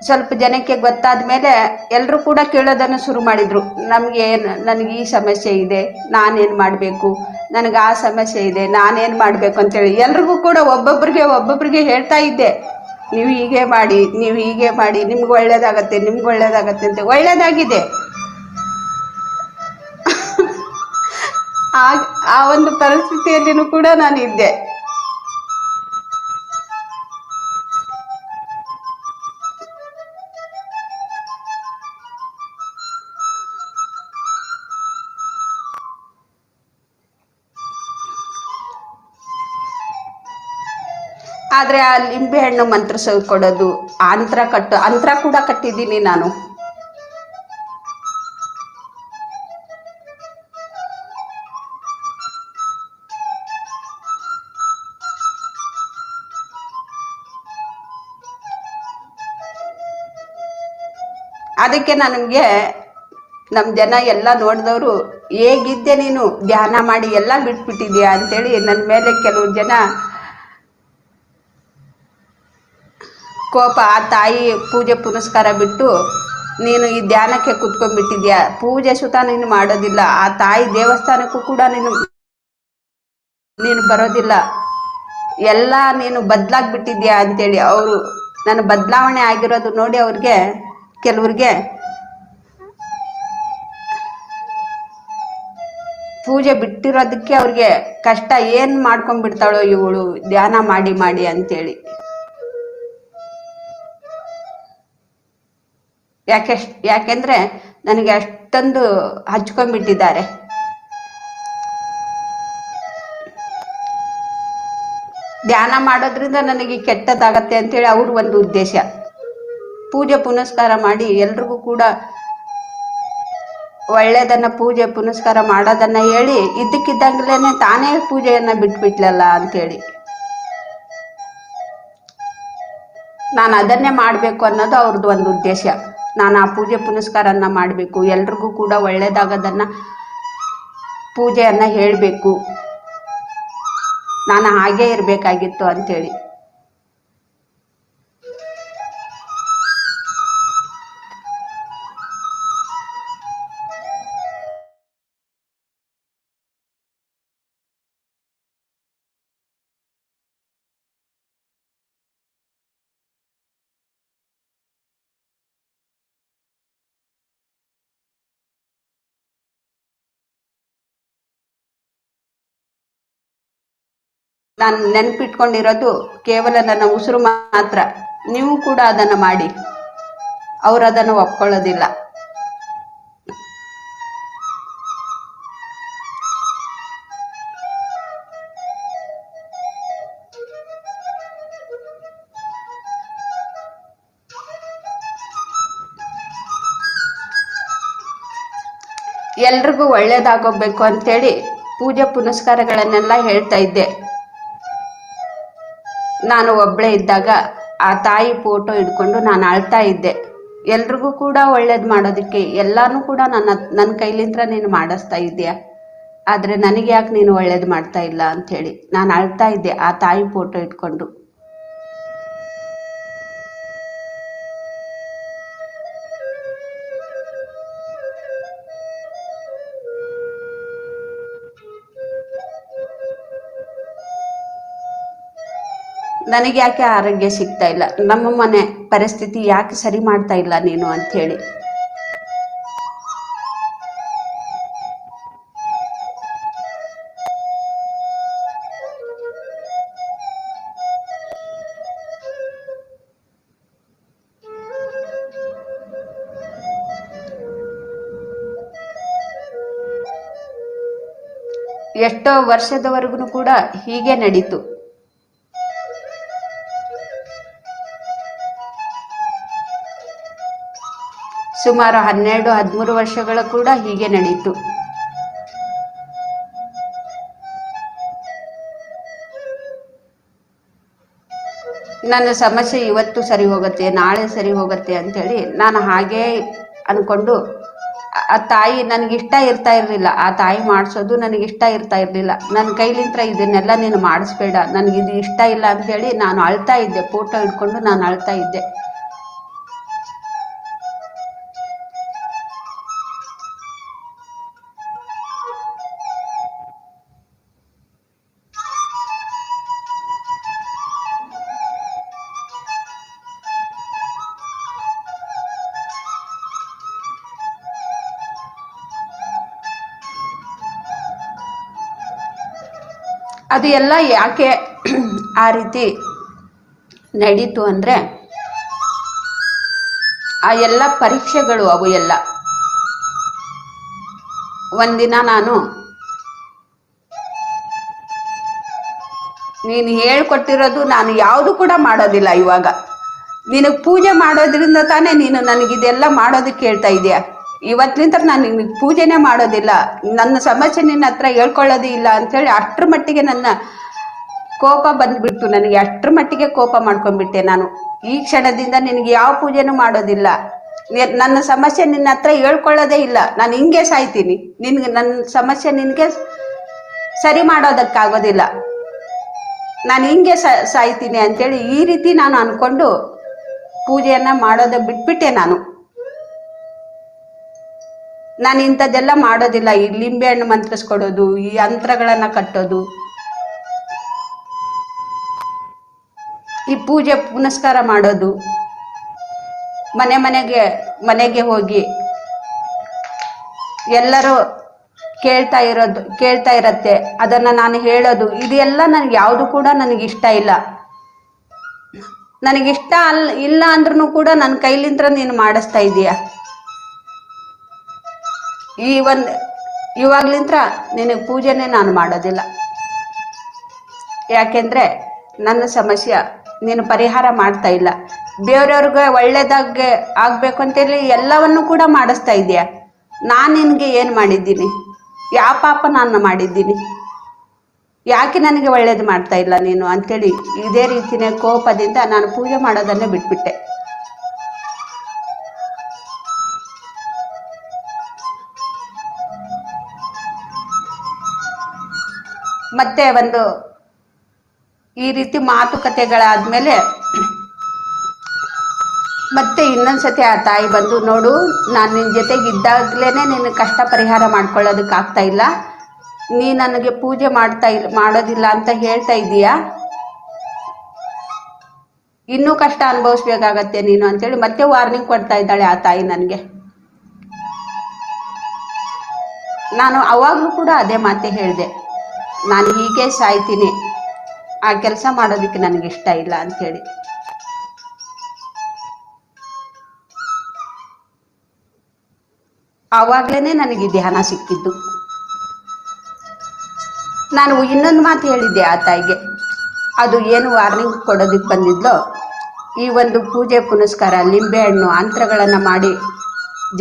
ಸ್ವಲ್ಪ ಜನಕ್ಕೆ ಗೊತ್ತಾದ ಮೇಲೆ ಎಲ್ಲರೂ ಕೂಡ ಕೇಳೋದನ್ನು ಶುರು ಮಾಡಿದರು. ನನಗೆ ಈ ಸಮಸ್ಯೆ ಇದೆ, ನಾನೇನು ಮಾಡಬೇಕು, ನನಗೆ ಆ ಸಮಸ್ಯೆ ಇದೆ, ನಾನೇನು ಮಾಡಬೇಕು ಅಂತೇಳಿ ಎಲ್ರಿಗೂ ಕೂಡ ಒಬ್ಬೊಬ್ರಿಗೆ ಹೇಳ್ತಾ ಇದ್ದೆ. ನೀವು ಹೀಗೆ ಮಾಡಿ ನಿಮ್ಗೆ ಒಳ್ಳೇದಾಗತ್ತೆ ಅಂತ. ಒಳ್ಳೇದಾಗಿದೆ. ಆ ಒಂದು ಪರಿಸ್ಥಿತಿಯಲ್ಲಿನೂ ಕೂಡ ನಾನು ಇದ್ದೆ. ಆದರೆ ಆ ಲಿಂಬೆ ಹಣ್ಣು ಮಂತ್ರ ಕೊಡೋದು, ಅಂತ್ರ ಕೂಡ ಕಟ್ಟಿದ್ದೀನಿ ನಾನು. ಅದಕ್ಕೆ ನನಗೆ ನಮ್ಮ ಜನ ಎಲ್ಲ ನೋಡಿದವರು, ಹೇಗಿದ್ದೆ ನೀನು ಧ್ಯಾನ ಮಾಡಿ ಎಲ್ಲ ಬಿಟ್ಬಿಟ್ಟಿದ್ಯಾ ಅಂತೇಳಿ ನನ್ನ ಮೇಲೆ ಕೆಲವು ಜನ ಕೋಪ. ಆ ತಾಯಿ ಪೂಜೆ ಪುನಸ್ಕಾರ ಬಿಟ್ಟು ನೀನು ಈ ಧ್ಯಾನಕ್ಕೆ ಕುತ್ಕೊಂಡ್ಬಿಟ್ಟಿದ್ಯಾ, ಪೂಜೆ ಸುತ ನೀನು ಮಾಡೋದಿಲ್ಲ, ಆ ತಾಯಿ ದೇವಸ್ಥಾನಕ್ಕೂ ಕೂಡ ನೀನು ಬರೋದಿಲ್ಲ, ಎಲ್ಲ ನೀನು ಬದಲಾಗ್ಬಿಟ್ಟಿದ್ಯಾ ಅಂತೇಳಿ ಅವರು ನಾನು ಬದಲಾವಣೆ ಆಗಿರೋದು ನೋಡಿ ಕೆಲವ್ರಿಗೆ ಪೂಜೆ ಬಿಟ್ಟಿರೋದಕ್ಕೆ ಅವ್ರಿಗೆ ಕಷ್ಟ, ಏನು ಮಾಡ್ಕೊಂಡ್ಬಿಡ್ತಾಳೋ ಇವಳು ಧ್ಯಾನ ಮಾಡಿ ಮಾಡಿ ಅಂತೇಳಿ. ಯಾಕೆಂದ್ರೆ ನನಗೆ ಅಷ್ಟೊಂದು ಹಚ್ಕೊಂಡ್ಬಿಟ್ಟಿದ್ದಾರೆ. ಧ್ಯಾನ ಮಾಡೋದ್ರಿಂದ ನನಗೆ ಕೆಟ್ಟದಾಗತ್ತೆ ಅಂತೇಳಿ ಅವ್ರ ಒಂದು ಉದ್ದೇಶ. ಪೂಜೆ ಪುನಸ್ಕಾರ ಮಾಡಿ ಎಲ್ರಿಗೂ ಕೂಡ ಒಳ್ಳೇದನ್ನ ಪೂಜೆ ಪುನಸ್ಕಾರ ಮಾಡೋದನ್ನ ಹೇಳಿ ಇದ್ದಕ್ಕಿದ್ದಂಗ್ಲೇನೆ ತಾನೇ ಪೂಜೆಯನ್ನ ಬಿಟ್ಬಿಟ್ಲಲ್ಲ ಅಂತೇಳಿ ನಾನು ಅದನ್ನೇ ಮಾಡಬೇಕು ಅನ್ನೋದು ಅವ್ರದ್ದು ಒಂದು ಉದ್ದೇಶ. ನಾನು ಆ ಪೂಜೆ ಪುನಸ್ಕಾರನ್ನ ಮಾಡಬೇಕು, ಎಲ್ರಿಗೂ ಕೂಡ ಒಳ್ಳೇದಾಗೋದನ್ನ ಪೂಜೆಯನ್ನ ಹೇಳಬೇಕು, ನಾನು ಹಾಗೇ ಇರಬೇಕಾಗಿತ್ತು ಅಂತೇಳಿ. ನಾನು ನೆನಪಿಟ್ಕೊಂಡಿರೋದು ಕೇವಲ ನನ್ನ ಉಸಿರು ಮಾತ್ರ. ನೀವು ಕೂಡ ಅದನ್ನು ಮಾಡಿ. ಅವರು ಅದನ್ನು ಒಪ್ಕೊಳ್ಳೋದಿಲ್ಲ. ಎಲ್ರಿಗೂ ಒಳ್ಳೇದಾಗೋಗ್ಬೇಕು ಅಂತೇಳಿ ಪೂಜೆ ಪುನಸ್ಕಾರಗಳನ್ನೆಲ್ಲ ಹೇಳ್ತಾ ಇದ್ದೆ. ನಾನು ಒಬ್ಬಳೇ ಇದ್ದಾಗ ಆ ತಾಯಿ ಫೋಟೋ ಹಿಡ್ಕೊಂಡು ನಾನು ಅಳ್ತಾ ಇದ್ದೆ. ಎಲ್ರಿಗೂ ಕೂಡ ಒಳ್ಳೇದು ಮಾಡೋದಕ್ಕೆ ಎಲ್ಲಾನು ಕೂಡ ನನ್ನ ಕೈಲಿಂದ ನೀನು ಮಾಡಿಸ್ತಾ ಇದೆಯಾ, ಆದರೆ ನನಗೆ ಯಾಕೆ ನೀನು ಒಳ್ಳೇದು ಮಾಡ್ತಾ ಇಲ್ಲ ಅಂಥೇಳಿ ನಾನು ಅಳ್ತಾ ಇದ್ದೆ ಆ ತಾಯಿ ಫೋಟೋ ಇಟ್ಕೊಂಡು. ನನಗೆ ಯಾಕೆ ಆರೋಗ್ಯ ಸಿಗ್ತಾ ಇಲ್ಲ, ನಮ್ಮ ಮನೆ ಪರಿಸ್ಥಿತಿ ಯಾಕೆ ಸರಿ ಮಾಡ್ತಾ ಇಲ್ಲ ನೀನು ಅಂಥೇಳಿ. ಎಷ್ಟೋ ವರ್ಷದವರೆಗೂ ಕೂಡ ಹೀಗೆ ನಡೀತು. ಸುಮಾರು 12-13 ವರ್ಷಗಳ ಕೂಡ ಹೀಗೆ ನಡೀತು. ನನ್ನ ಸಮಸ್ಯೆ ಇವತ್ತು ಸರಿ ಹೋಗುತ್ತೆ, ನಾಳೆ ಸರಿ ಹೋಗುತ್ತೆ ಅಂತೇಳಿ ನಾನು ಹಾಗೇ ಅನ್ಕೊಂಡು ಆ ತಾಯಿ ನನಗಿಷ್ಟ ಇರ್ತಾ ಇರಲಿಲ್ಲ. ಆ ತಾಯಿ ಮಾಡಿಸೋದು ನನಗಿಷ್ಟ ಇರ್ತಾ ಇರಲಿಲ್ಲ. ನನ್ನ ಕೈಲಿಂತ್ರ ಇದನ್ನೆಲ್ಲ ನೀನು ಮಾಡಿಸ್ಬೇಡ, ನನಗಿದು ಇಷ್ಟ ಇಲ್ಲ ಅಂಥೇಳಿ ನಾನು ಅಳ್ತಾ ಇದ್ದೆ. ಫೋಟೋ ಇಟ್ಕೊಂಡು ನಾನು ಅಳ್ತಾ ಇದ್ದೆ. ಅದು ಎಲ್ಲ ಯಾಕೆ ಆ ರೀತಿ ನಡೀತು ಅಂದರೆ, ಆ ಎಲ್ಲ ಪರೀಕ್ಷೆಗಳು ಅವು ಎಲ್ಲ. ಒಂದಿನ ನಾನು ನೀನು ಹೇಳ್ಕೊಟ್ಟಿರೋದು ನಾನು ಯಾವುದು ಕೂಡ ಮಾಡೋದಿಲ್ಲ ಇವಾಗ. ನಿನಗೆ ಪೂಜೆ ಮಾಡೋದ್ರಿಂದ ತಾನೇ ನೀನು ನನಗಿದೆಲ್ಲ ಮಾಡೋದಕ್ಕೆ ಹೇಳ್ತಾ ಇದೆಯಾ. ಇವತ್ತಿನಿಂದ ನಾನು ನಿನಗೆ ಪೂಜೆನೇ ಮಾಡೋದಿಲ್ಲ, ನನ್ನ ಸಮಸ್ಯೆ ನಿನ್ನ ಹತ್ರ ಹೇಳ್ಕೊಳ್ಳೋದೇ ಇಲ್ಲ ಅಂಥೇಳಿ ಅಷ್ಟರ ಮಟ್ಟಿಗೆ ನನ್ನ ಕೋಪ ಬಂದ್ಬಿಡ್ತು. ನನಗೆ ಅಷ್ಟರ ಮಟ್ಟಿಗೆ ಕೋಪ ಮಾಡ್ಕೊಂಡ್ಬಿಟ್ಟೆ ನಾನು. ಈ ಕ್ಷಣದಿಂದ ನಿನಗೆ ಯಾವ ಪೂಜೆನೂ ಮಾಡೋದಿಲ್ಲ, ನನ್ನ ಸಮಸ್ಯೆ ನಿನ್ನ ಹತ್ರ ಹೇಳ್ಕೊಳ್ಳೋದೇ ಇಲ್ಲ. ನಾನು ಹಿಂಗೆ ಸಾಯ್ತೀನಿ, ನಿನ್ಗೆ ನನ್ನ ಸಮಸ್ಯೆ ನಿನಗೆ ಸರಿ ಮಾಡೋದಕ್ಕಾಗೋದಿಲ್ಲ, ನಾನು ಹಿಂಗೆ ಸಾಯ್ತೀನಿ ಅಂತೇಳಿ ಈ ರೀತಿ ನಾನು ಅನ್ಕೊಂಡು ಪೂಜೆಯನ್ನ ಮಾಡೋದ ಬಿಟ್ಬಿಟ್ಟೆ ನಾನು ಇಂಥದ್ದೆಲ್ಲ ಮಾಡೋದಿಲ್ಲ. ಈ ಲಿಂಬೆ ಹಣ್ಣು ಮಂತ್ರಿಸ್ಕೊಡೋದು, ಈ ಯಂತ್ರಗಳನ್ನ ಕಟ್ಟೋದು, ಈ ಪೂಜೆ ಪುನಸ್ಕಾರ ಮಾಡೋದು, ಮನೆಗೆ ಹೋಗಿ ಎಲ್ಲರೂ ಕೇಳ್ತಾ ಇರತ್ತೆ ಅದನ್ನ ನಾನು ಹೇಳೋದು, ಇದೆಲ್ಲ ನನಗೆ ಯಾವುದು ಕೂಡ ನನಗಿಷ್ಟ ಇಲ್ಲ. ನನಗಿಷ್ಟ ಇಲ್ಲ ಅಂದ್ರೂ ಕೂಡ ನನ್ನ ಕೈಲಿಂತ್ರ ನೀನು ಮಾಡಿಸ್ತಾ ಇದೀಯ. ಇವಾಗ್ಲಿಂತ್ರ ನಿನಗೆ ಪೂಜೆನೇ ನಾನು ಮಾಡೋದಿಲ್ಲ. ಯಾಕೆಂದ್ರೆ ನನ್ನ ಸಮಸ್ಯೆ ನೀನು ಪರಿಹಾರ ಮಾಡ್ತಾ ಇಲ್ಲ. ಬೇರೆಯವ್ರಿಗೆ ಒಳ್ಳೇದಾಗೆ ಆಗ್ಬೇಕು ಅಂತೇಳಿ ಎಲ್ಲವನ್ನು ಕೂಡ ಮಾಡಿಸ್ತಾ ಇದೀಯ. ನಾನು ನಿನಗೆ ಏನು ಮಾಡಿದ್ದೀನಿ? ಯಾವ ಪಾಪ ನಾನು ಮಾಡಿದ್ದೀನಿ? ಯಾಕೆ ನನಗೆ ಒಳ್ಳೇದು ಮಾಡ್ತಾ ಇಲ್ಲ ನೀನು ಅಂತೇಳಿ ಇದೇ ರೀತಿನೇ ಕೋಪದಿಂದ ನಾನು ಪೂಜೆ ಮಾಡೋದನ್ನೇ ಬಿಟ್ಬಿಟ್ಟೆ. ಮತ್ತೆ ಈ ರೀತಿ ಮಾತುಕತೆಗಳಾದ್ಮೇಲೆ ಮತ್ತೆ ಇನ್ನೊಂದ್ಸತಿ ಆ ತಾಯಿ ಬಂದು, ನೋಡು, ನಾನು ನಿನ್ನ ಜೊತೆಗೆ ಇದ್ದಾಗಲೇ ನಿನ್ನ ಕಷ್ಟ ಪರಿಹಾರ ಮಾಡ್ಕೊಳ್ಳೋದಕ್ಕೆ ಆಗ್ತಾ ಇಲ್ಲ, ನೀ ನನಗೆ ಪೂಜೆ ಮಾಡೋದಿಲ್ಲ ಅಂತ ಹೇಳ್ತಾ ಇದೀಯಾ, ಇನ್ನೂ ಕಷ್ಟ ಅನುಭವಿಸ್ಬೇಕಾಗತ್ತೆ ನೀನು ಅಂತೇಳಿ ಮತ್ತೆ ವಾರ್ನಿಂಗ್ ಕೊಡ್ತಾ ಇದ್ದಾಳೆ ಆ ತಾಯಿ ನನಗೆ. ನಾನು ಅವಾಗ್ಲೂ ಕೂಡ ಅದೇ ಮಾತೆ ಹೇಳಿದೆ, ನಾನು ಹೀಗೆ ಸಾಯ್ತೀನಿ, ಆ ಕೆಲಸ ಮಾಡೋದಕ್ಕೆ ನನಗಿಷ್ಟ ಇಲ್ಲ ಅಂಥೇಳಿ. ಆವಾಗ್ಲೇನೆ ನನಗೆ ಧ್ಯಾನ ಸಿಕ್ಕಿದ್ದು. ನಾನು ಇನ್ನೊಂದು ಮಾತು ಹೇಳಿದ್ದೆ ಆ ತಾಯಿಗೆ, ಅದು ಏನು ವಾರ್ನಿಂಗ್ ಕೊಡೋದಕ್ಕೆ ಬಂದಿದ್ಲೋ, ಈ ಒಂದು ಪೂಜೆ ಪುನಸ್ಕಾರ ಲಿಂಬೆ ಹಣ್ಣು ಮಂತ್ರಗಳನ್ನು ಮಾಡಿ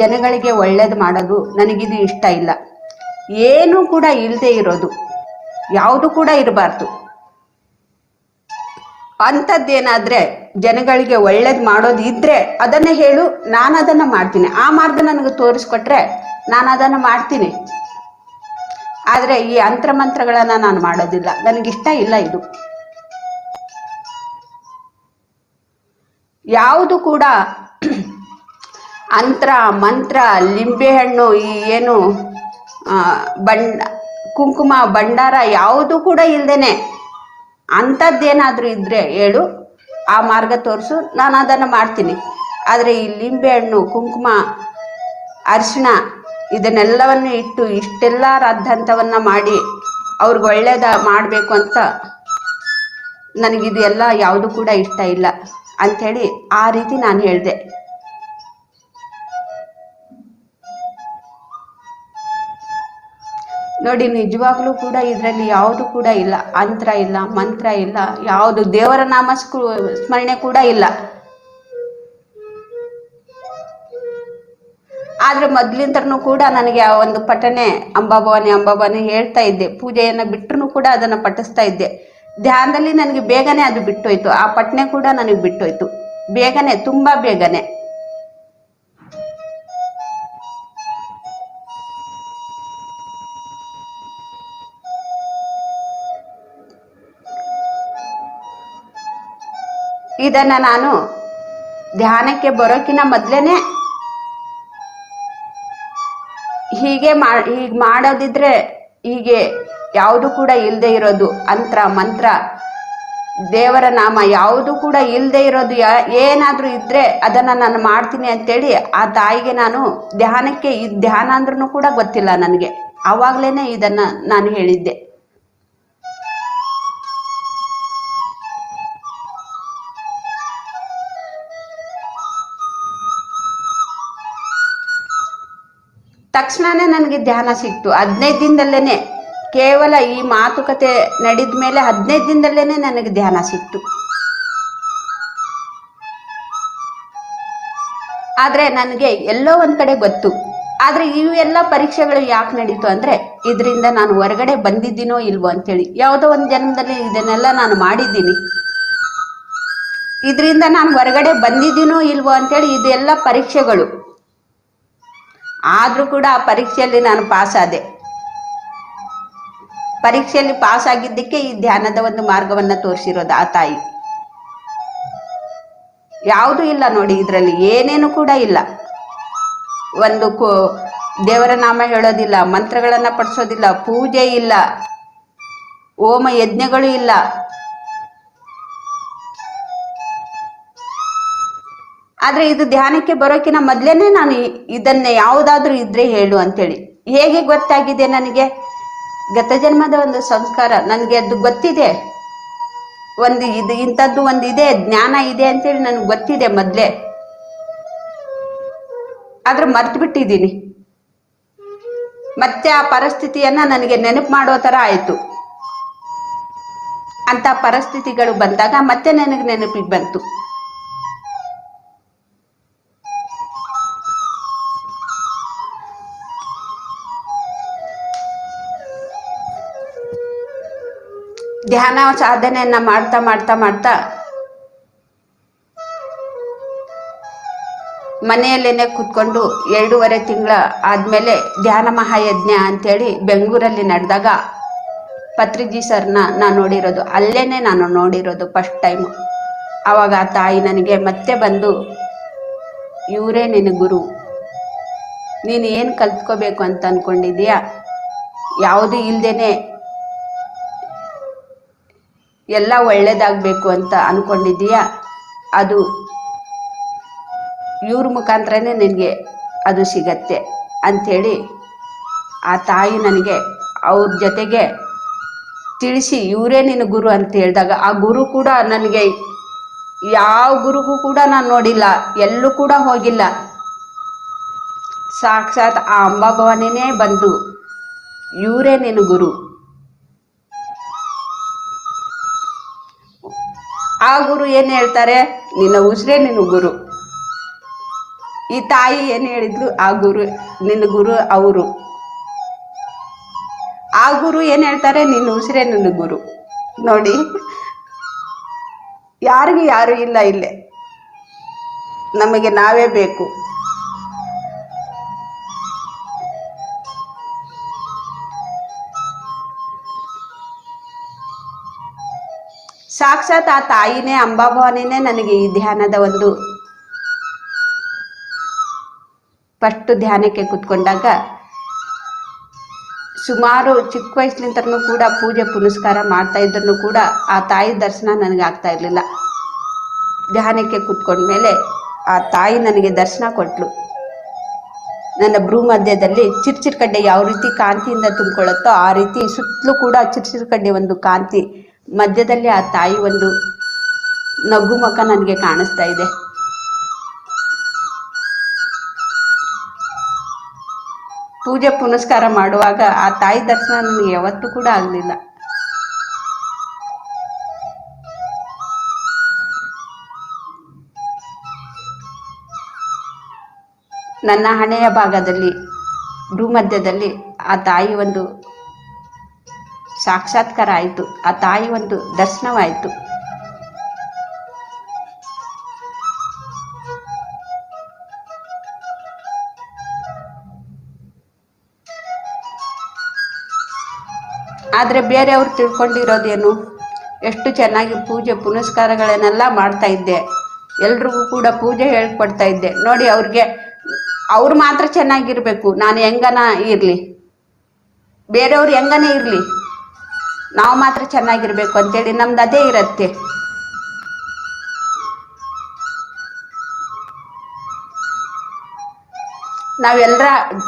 ಜನಗಳಿಗೆ ಒಳ್ಳೇದು ಮಾಡೋದು ನನಗಿದು ಇಷ್ಟ ಇಲ್ಲ. ಏನೂ ಕೂಡ ಇಲ್ಲದೆ ಇರೋದು, ಯಾವುದು ಕೂಡ ಇರಬಾರ್ದು. ಅಂಥದ್ದೇನಾದ್ರೆ ಜನಗಳಿಗೆ ಒಳ್ಳೇದು ಮಾಡೋದು ಇದ್ರೆ ಅದನ್ನೇ ಹೇಳು, ನಾನು ಅದನ್ನ ಮಾಡ್ತೀನಿ. ಆ ಮಾರ್ಗ ನನಗೆ ತೋರಿಸ್ಕೊಟ್ರೆ ನಾನು ಅದನ್ನು ಮಾಡ್ತೀನಿ. ಆದ್ರೆ ಈ ಮಂತ್ರಗಳನ್ನ ನಾನು ಮಾಡೋದಿಲ್ಲ, ನನಗಿಷ್ಟ ಇಲ್ಲ. ಇದು ಯಾವುದು ಕೂಡ ಮಂತ್ರ ಲಿಂಬೆಹಣ್ಣು, ಈ ಏನು ಕುಂಕುಮ ಭಂಡಾರ ಯಾವುದು ಕೂಡ ಇಲ್ದೇನೆ ಅಂಥದ್ದೇನಾದ್ರೂ ಇದ್ರೆ ಹೇಳು, ಆ ಮಾರ್ಗ ತೋರಿಸು, ನಾನು ಅದನ್ನು ಮಾಡ್ತೀನಿ. ಆದರೆ ಈ ಲಿಂಬೆಹಣ್ಣು, ಕುಂಕುಮ, ಅರಿಶಿಣ ಇದನ್ನೆಲ್ಲವನ್ನು ಇಟ್ಟು ಇಷ್ಟೆಲ್ಲ ರಾದ್ಧಾಂತವನ್ನ ಮಾಡಿ ಅವ್ರಿಗೆ ಒಳ್ಳೇದ ಮಾಡಬೇಕು ಅಂತ ನನಗಿದು ಎಲ್ಲ ಯಾವುದು ಕೂಡ ಇಷ್ಟ ಇಲ್ಲ ಅಂಥೇಳಿ ಆ ರೀತಿ ನಾನು ಹೇಳಿದೆ. ನೋಡಿ, ನಿಜವಾಗ್ಲೂ ಕೂಡ ಇದರಲ್ಲಿ ಯಾವುದು ಕೂಡ ಇಲ್ಲ, ಮಂತ್ರ ಇಲ್ಲ, ಯಾವುದು ದೇವರ ನಾಮ ಸ್ಮರಣೆ ಕೂಡ ಇಲ್ಲ. ಆದ್ರೆ ಮೊದ್ಲಿಂತನೂ ಕೂಡ ನನಗೆ ಆ ಒಂದು ಪಠನೆ ಅಂಬಾಭವಾನಿ ಹೇಳ್ತಾ ಇದ್ದೆ. ಪೂಜೆಯನ್ನ ಬಿಟ್ಟರು ಕೂಡ ಅದನ್ನ ಪಠಿಸ್ತಾ ಇದ್ದೆ. ಧ್ಯಾನದಲ್ಲಿ ನನಗೆ ಬೇಗನೆ ಅದು ಬಿಟ್ಟೋಯ್ತು. ಆ ಪಠನೆ ಕೂಡ ನನಗೆ ಬಿಟ್ಟೋಯ್ತು ಬೇಗನೆ, ತುಂಬಾ ಬೇಗನೆ. ಇದನ್ನ ನಾನು ಧ್ಯಾನಕ್ಕೆ ಬರೋಕಿನ ಮೊದ್ಲೇನೆ ಹೀಗೆ ಮಾಡೋದಿದ್ರೆ, ಹೀಗೆ ಯಾವುದು ಕೂಡ ಇಲ್ಲದೆ ಇರೋದು, ಮಂತ್ರ ದೇವರ ನಾಮ ಯಾವುದು ಕೂಡ ಇಲ್ಲದೆ ಇರೋದು ಏನಾದ್ರೂ ಇದ್ರೆ ಅದನ್ನ ನಾನು ಮಾಡ್ತೀನಿ ಅಂತೇಳಿ ಆ ತಾಯಿಗೆ ನಾನು ಧ್ಯಾನಕ್ಕೆ, ಈ ಧ್ಯಾನ ಅಂದ್ರೂ ಕೂಡ ಗೊತ್ತಿಲ್ಲ ನನಗೆ, ಆವಾಗ್ಲೇನೆ ಇದನ್ನ ನಾನು ಹೇಳಿದ್ದೆ. ತಕ್ಷಣನೇ ನನಗೆ ಧ್ಯಾನ ಸಿಕ್ತು. 15 ದಿನದಲ್ಲೇನೆ ಕೇವಲ ಈ ಮಾತುಕತೆ ನಡೆದ ಮೇಲೆ 15 ದಿನದಲ್ಲೇನೆ ನನಗೆ ಧ್ಯಾನ ಸಿಕ್ತು. ಆದ್ರೆ ನನಗೆ ಎಲ್ಲೋ ಒಂದ್ ಕಡೆ ಗೊತ್ತು, ಆದ್ರೆ ಇವೆಲ್ಲ ಪರೀಕ್ಷೆಗಳು ಯಾಕೆ ನಡೀತು ಅಂದ್ರೆ ಇದರಿಂದ ನಾನು ಹೊರಗಡೆ ಬಂದಿದ್ದೀನೋ ಇಲ್ವೋ ಅಂತೇಳಿ. ಯಾವುದೋ ಒಂದು ಜನ್ಮದಲ್ಲಿ ಇದನ್ನೆಲ್ಲ ನಾನು ಮಾಡಿದ್ದೀನಿ, ಇದರಿಂದ ನಾನು ಹೊರಗಡೆ ಬಂದಿದ್ದೀನೋ ಇಲ್ವೋ ಅಂತೇಳಿ ಇದೆಲ್ಲ ಪರೀಕ್ಷೆಗಳು. ಆದ್ರೂ ಕೂಡ ಆ ಪರೀಕ್ಷೆಯಲ್ಲಿ ನಾನು ಪಾಸ್ ಆದೆ. ಪರೀಕ್ಷೆಯಲ್ಲಿ ಪಾಸ್ ಆಗಿದ್ದಕ್ಕೆ ಈ ಧ್ಯಾನದ ಒಂದು ಮಾರ್ಗವನ್ನ ತೋರಿಸಿರೋದು ಆ ತಾಯಿ. ಯಾವುದೂ ಇಲ್ಲ ನೋಡಿ, ಇದರಲ್ಲಿ ಏನೇನು ಕೂಡ ಇಲ್ಲ. ಒಂದು ದೇವರ ನಾಮ ಹೇಳೋದಿಲ್ಲ, ಮಂತ್ರಗಳನ್ನ ಪಡಿಸೋದಿಲ್ಲ, ಪೂಜೆ ಇಲ್ಲ, ಹೋಮ ಯಜ್ಞಗಳು ಇಲ್ಲ. ಆದ್ರೆ ಇದು ಧ್ಯಾನಕ್ಕೆ ಬರೋಕಿನ ಮೊದ್ಲೇನೆ ನಾನು ಇದನ್ನೇ ಯಾವುದಾದ್ರೂ ಇದ್ರೆ ಹೇಳು ಅಂತೇಳಿ. ಹೇಗೆ ಗೊತ್ತಾಗಿದೆ ನನಗೆ? ಗತ ಜನ್ಮದ ಒಂದು ಸಂಸ್ಕಾರ ನನಗೆ ಅದು ಗೊತ್ತಿದೆ. ಇಂಥದ್ದು ಒಂದಿದೆ, ಜ್ಞಾನ ಇದೆ ಅಂತೇಳಿ ನನಗೆ ಗೊತ್ತಿದೆ ಮೊದ್ಲೇ. ಆದ್ರೆ ಮರ್ತು ಬಿಟ್ಟಿದ್ದೀನಿ. ಮತ್ತೆ ಆ ಪರಿಸ್ಥಿತಿಯನ್ನ ನನಗೆ ನೆನಪು ಮಾಡೋ ತರ ಆಯ್ತು. ಅಂತ ಪರಿಸ್ಥಿತಿಗಳು ಬಂದಾಗ ಮತ್ತೆ ನನಗೆ ನೆನಪಿಗೆ ಬಂತು. ಧ್ಯಾನ ಸಾಧನೆಯನ್ನ ಮಾಡ್ತಾ ಮಾಡ್ತಾ ಮಾಡ್ತಾ ಮನೆಯಲ್ಲೇನೆ ಕೂತ್ಕೊಂಡು 2.5 ತಿಂಗಳ ಆದ್ಮೇಲೆ ಧ್ಯಾನ ಮಹಾಯಜ್ಞ ಅಂತೇಳಿ ಬೆಂಗಳೂರಲ್ಲಿ ನಡೆದಾಗ ಪತ್ರಿಜಿ ಸರ್ನ ನಾನು ನೋಡಿರೋದು, ಅಲ್ಲೇನೆ ನಾನು ನೋಡಿರೋದು ಫಸ್ಟ್ ಟೈಮ್. ಆವಾಗ ಆ ತಾಯಿ ನನಗೆ ಮತ್ತೆ ಬಂದು, ಇವರೇ ನಿನ್ನ ಗುರು, ನೀನು ಏನು ಕಲ್ತ್ಕೋಬೇಕು ಅಂತ ಅನ್ಕೊಂಡಿದೀಯಾ, ಯಾವುದು ಇಲ್ದೇನೆ ಎಲ್ಲ ಒಳ್ಳೇದಾಗಬೇಕು ಅಂತ ಅನ್ಕೊಂಡಿದೀಯಾ, ಅದು ಇವ್ರ ಮುಖಾಂತರನೇ ನಿನಗೆ ಅದು ಸಿಗತ್ತೆ ಅಂಥೇಳಿ ಆ ತಾಯಿ ನನಗೆ ಅವ್ರ ಜೊತೆಗೆ ತಿಳಿಸಿ, ಇವರೇ ನಿನ್ನ ಗುರು ಅಂತ ಹೇಳಿದಾಗ ಆ ಗುರು ಕೂಡ ನನಗೆ ಯಾವ ಗುರುಗೂ ಕೂಡ ನಾನು ನೋಡಿಲ್ಲ, ಎಲ್ಲೂ ಕೂಡ ಹೋಗಿಲ್ಲ. ಸಾಕ್ಷಾತ್ ಆ ಅಂಬಾಭವಾನಿನೇ ಬಂದು ಇವರೇ ನಿನ್ನ ಗುರು. ಆ ಗುರು ಏನು ಹೇಳ್ತಾರೆ, ನಿನ್ನ ಉಸಿರೇ ನಿನ್ನ ಗುರು. ಈ ತಾಯಿ ಏನು ಹೇಳಿದ್ಲು, ಆ ಗುರು ನಿನ್ನ ಗುರು ಅವರು. ಆ ಗುರು ಏನು ಹೇಳ್ತಾರೆ, ನಿನ್ನ ಉಸಿರೇ ನಿನ್ನ ಗುರು. ನೋಡಿ, ಯಾರಿಗೂ ಯಾರು ಇಲ್ಲ ಇಲ್ಲೇ, ನಮಗೆ ನಾವೇ ಬೇಕು. ಸಾಕ್ಷಾತ್ ಆ ತಾಯಿನೇ, ಅಂಬಾಭವಾನಿನೇ ನನಗೆ ಈ ಧ್ಯಾನದ ಒಂದು ಫಸ್ಟ್ ಧ್ಯಾನಕ್ಕೆ ಕೂತ್ಕೊಂಡಾಗ ಸುಮಾರು ಚಿಕ್ಕ ವಯಸ್ಸಿನಿಂದನೂ ಕೂಡ ಪೂಜೆ ಪುನಸ್ಕಾರ ಮಾಡ್ತಾ ಇದ್ರೂ ಕೂಡ ಆ ತಾಯಿ ದರ್ಶನ ನನಗೆ ಆಗ್ತಾ ಇರಲಿಲ್ಲ. ಧ್ಯಾನಕ್ಕೆ ಕೂತ್ಕೊಂಡ್ಮೇಲೆ ಆ ತಾಯಿ ನನಗೆ ದರ್ಶನ ಕೊಟ್ಲು. ನನ್ನ ಭ್ರೂ ಮಧ್ಯದಲ್ಲಿ ಚಿರ್ಚಿರ್ಕಡ್ಡೆ ಯಾವ ರೀತಿ ಕಾಂತಿಯಿಂದ ತುಂಬಿಕೊಳ್ಳುತ್ತೋ ಆ ರೀತಿ ಸುತ್ತಲೂ ಕೂಡ ಚಿರ್ಚಿರ್ಕಡ್ಡೆ ಒಂದು ಕಾಂತಿ ಮಧ್ಯದಲ್ಲಿ ಆ ತಾಯಿ ಒಂದು ನಗು ಮುಖ ನನಗೆ ಕಾಣಿಸ್ತಾ ಇದೆ. ಪೂಜೆ ಪುನಸ್ಕಾರ ಮಾಡುವಾಗ ಆ ತಾಯಿ ದರ್ಶನ ನನಗೆ ಯಾವತ್ತೂ ಕೂಡ ಆಗಲಿಲ್ಲ. ನನ್ನ ಹಣೆಯ ಭಾಗದಲ್ಲಿ ಭ್ರೂಮಧ್ಯದಲ್ಲಿ ಆ ತಾಯಿ ಒಂದು ಸಾಕ್ಷಾತ್ಕಾರ ಆಯಿತು, ಆ ತಾಯಿ ಒಂದು ದರ್ಶನವಾಯಿತು. ಆದರೆ ಬೇರೆಯವರು ತಿಳ್ಕೊಂಡಿರೋದೇನು, ಎಷ್ಟು ಚೆನ್ನಾಗಿ ಪೂಜೆ ಪುನಸ್ಕಾರಗಳನ್ನೆಲ್ಲ ಮಾಡ್ತಾ ಇದ್ದೆ, ಎಲ್ರಿಗೂ ಕೂಡ ಪೂಜೆ ಹೇಳ್ಕೊಡ್ತಾ ಇದ್ದೆ. ನೋಡಿ, ಅವ್ರು ಮಾತ್ರ ಚೆನ್ನಾಗಿರ್ಬೇಕು, ನಾನು ಹೆಂಗನ ಇರಲಿ, ಬೇರೆಯವ್ರು ಹೆಂಗನೇ ಇರಲಿ, ನಾವು ಮಾತ್ರ ಚೆನ್ನಾಗಿರ್ಬೇಕು ಅಂತೇಳಿ ನಮ್ದು ಅದೇ ಇರತ್ತೆ.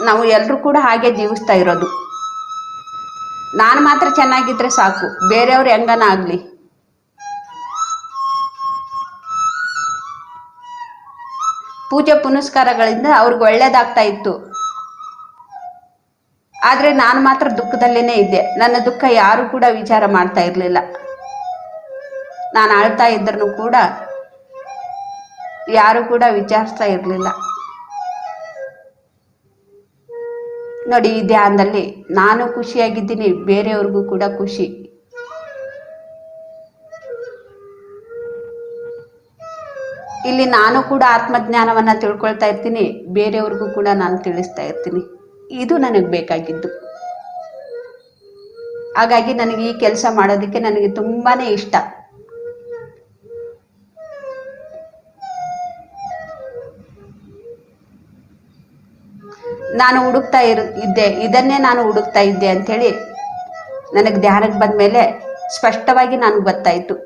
ನಾವು ಎಲ್ಲರೂ ಕೂಡ ಹಾಗೆ ಜೀವಿಸ್ತಾ ಇರೋದು. ನಾನು ಮಾತ್ರ ಚೆನ್ನಾಗಿದ್ರೆ ಸಾಕು, ಬೇರೆಯವ್ರು ಹೆಂಗನ ಆಗ್ಲಿ. ಪೂಜೆ ಪುನಸ್ಕಾರಗಳಿಂದ ಅವ್ರಿಗೆ ಒಳ್ಳೇದಾಗ್ತಾ ಇತ್ತು. ಆದ್ರೆ ನಾನು ಮಾತ್ರ ದುಃಖದಲ್ಲೇನೆ ಇದ್ದೆ. ನನ್ನ ದುಃಖ ಯಾರು ಕೂಡ ವಿಚಾರ ಮಾಡ್ತಾ ಇರ್ಲಿಲ್ಲ. ನಾನು ಅಳ್ತಾ ಇದ್ರೂ ಕೂಡ ಯಾರು ಕೂಡ ವಿಚಾರಿಸ್ತಾ ಇರ್ಲಿಲ್ಲ. ನೋಡಿ, ಈ ಧ್ಯಾನದಲ್ಲಿ ನಾನು ಖುಷಿಯಾಗಿದ್ದೀನಿ, ಬೇರೆಯವ್ರಿಗೂ ಕೂಡ ಖುಷಿ. ಇಲ್ಲಿ ನಾನು ಕೂಡ ಆತ್ಮಜ್ಞಾನವನ್ನ ತಿಳ್ಕೊಳ್ತಾ ಇರ್ತೀನಿ, ಬೇರೆಯವ್ರಿಗೂ ಕೂಡ ನಾನು ತಿಳಿಸ್ತಾ ಇರ್ತೀನಿ. ಇದು ನನಗೆ ಬೇಕಾಗಿದ್ದು. ಹಾಗಾಗಿ ನನಗೆ ಈ ಕೆಲಸ ಮಾಡೋದಕ್ಕೆ ನನಗೆ ತುಂಬಾನೇ ಇಷ್ಟ. ನಾನು ಹುಡುಕ್ತಾ ಇದ್ದೆ, ಇದನ್ನೇ ನಾನು ಹುಡುಕ್ತಾ ಇದ್ದೆ ಅಂಥೇಳಿ ನನಗೆ ಧ್ಯಾನಕ್ಕೆ ಬಂದ ಮೇಲೆ ಸ್ಪಷ್ಟವಾಗಿ ನನಗೆ ಗೊತ್ತಾಯಿತು.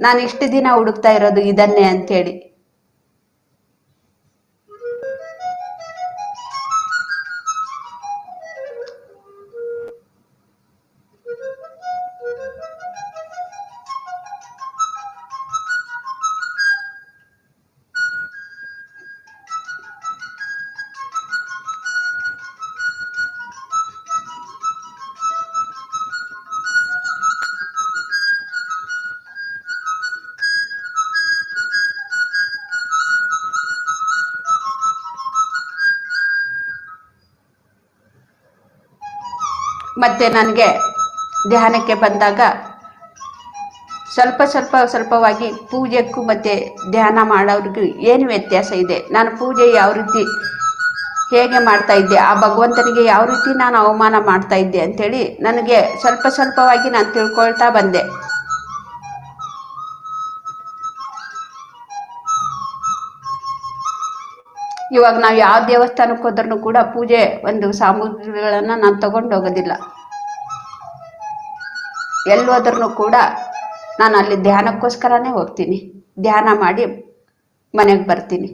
ನಾನು ಇಷ್ಟು ದಿನ ಹುಡುಕ್ತಾ ಇರೋದು ಇದನ್ನೇ ಅಂಥೇಳಿ. ಮತ್ತೆ ನನಗೆ ಧ್ಯಾನಕ್ಕೆ ಬಂದಾಗ ಸ್ವಲ್ಪವಾಗಿ ಪೂಜೆಕ್ಕೂ ಮತ್ತೆ ಧ್ಯಾನ ಮಾಡೋರಿಗೂ ಏನು ವ್ಯತ್ಯಾಸ ಇದೆ, ನಾನು ಪೂಜೆ ಯಾವ ರೀತಿ ಹೇಗೆ ಮಾಡ್ತಾ ಇದ್ದೆ, ಆ ಭಗವಂತನಿಗೆ ಯಾವ ರೀತಿ ನಾನು ಅವಮಾನ ಮಾಡ್ತಾ ಇದ್ದೆ ಅಂಥೇಳಿ ನನಗೆ ಸ್ವಲ್ಪವಾಗಿ ನಾನು ತಿಳ್ಕೊಳ್ತಾ ಬಂದೆ. ಇವಾಗ ನಾವು ಯಾವ ದೇವಸ್ಥಾನಕ್ಕೆ ಹೋದ್ರೂ ಕೂಡ ಪೂಜೆ ಒಂದು ಸಾಮಗ್ರಿಗಳನ್ನ ನಾನು ತಗೊಂಡು ಹೋಗೋದಿಲ್ಲ. ಎಲ್ಲೋದ್ರೂ ಕೂಡ ನಾನು ಅಲ್ಲಿ ಧ್ಯಾನಕ್ಕೋಸ್ಕರನೇ ಹೋಗ್ತೀನಿ, ಧ್ಯಾನ ಮಾಡಿ ಮನೆಗೆ ಬರ್ತೀನಿ.